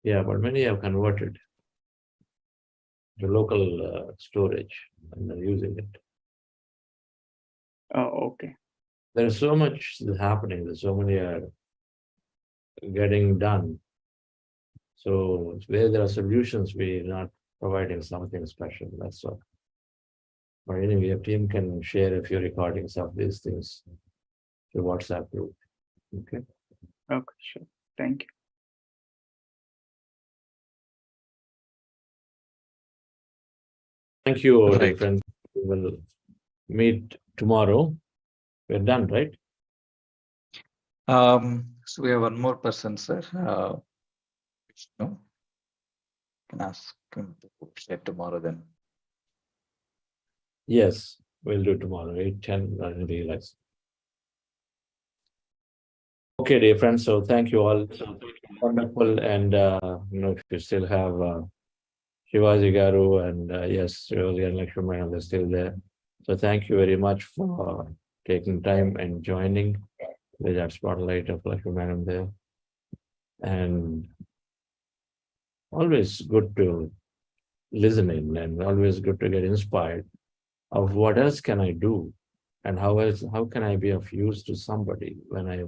S3: Yeah, but many have converted to local storage and they're using it.
S11: Oh, okay.
S3: There's so much happening. There's so many are getting done. So where there are solutions, we're not providing something special. That's all. But anyway, your team can share a few recordings of these things to WhatsApp group. Okay.
S11: Okay, sure. Thank you.
S3: Thank you, dear
S2: Right.
S3: friends. We will meet tomorrow. We're done, right?
S2: So we have one more person, sir. No, can ask him to share tomorrow then.
S3: Yes, we'll do tomorrow, 8:10, I realize. Okay, dear friends, so thank you all. Wonderful, and if you still have Shivaji Garu and yes, Shivaji and Lakshman, they're still there. So thank you very much for taking time and joining. There's that spotlight of Lakshman there. And always good to listen in and always good to get inspired of what else can I do and how can I be of use to somebody when I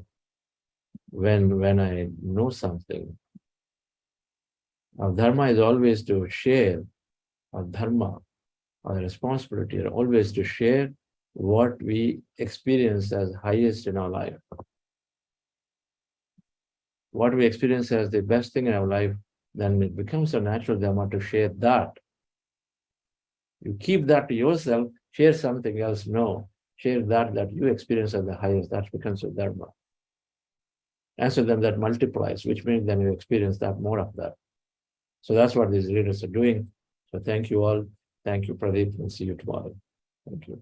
S3: know something. Our dharma is always to share. Our dharma, our responsibility are always to share what we experience as highest in our life. What we experience as the best thing in our life, then it becomes a natural dharma to share that. You keep that to yourself, share something else, no. Share that you experience as the highest, that becomes your dharma. And so then that multiplies, which means then you experience that more of that. So that's what these leaders are doing. So thank you all. Thank you, Pradeep, and see you tomorrow. Thank you.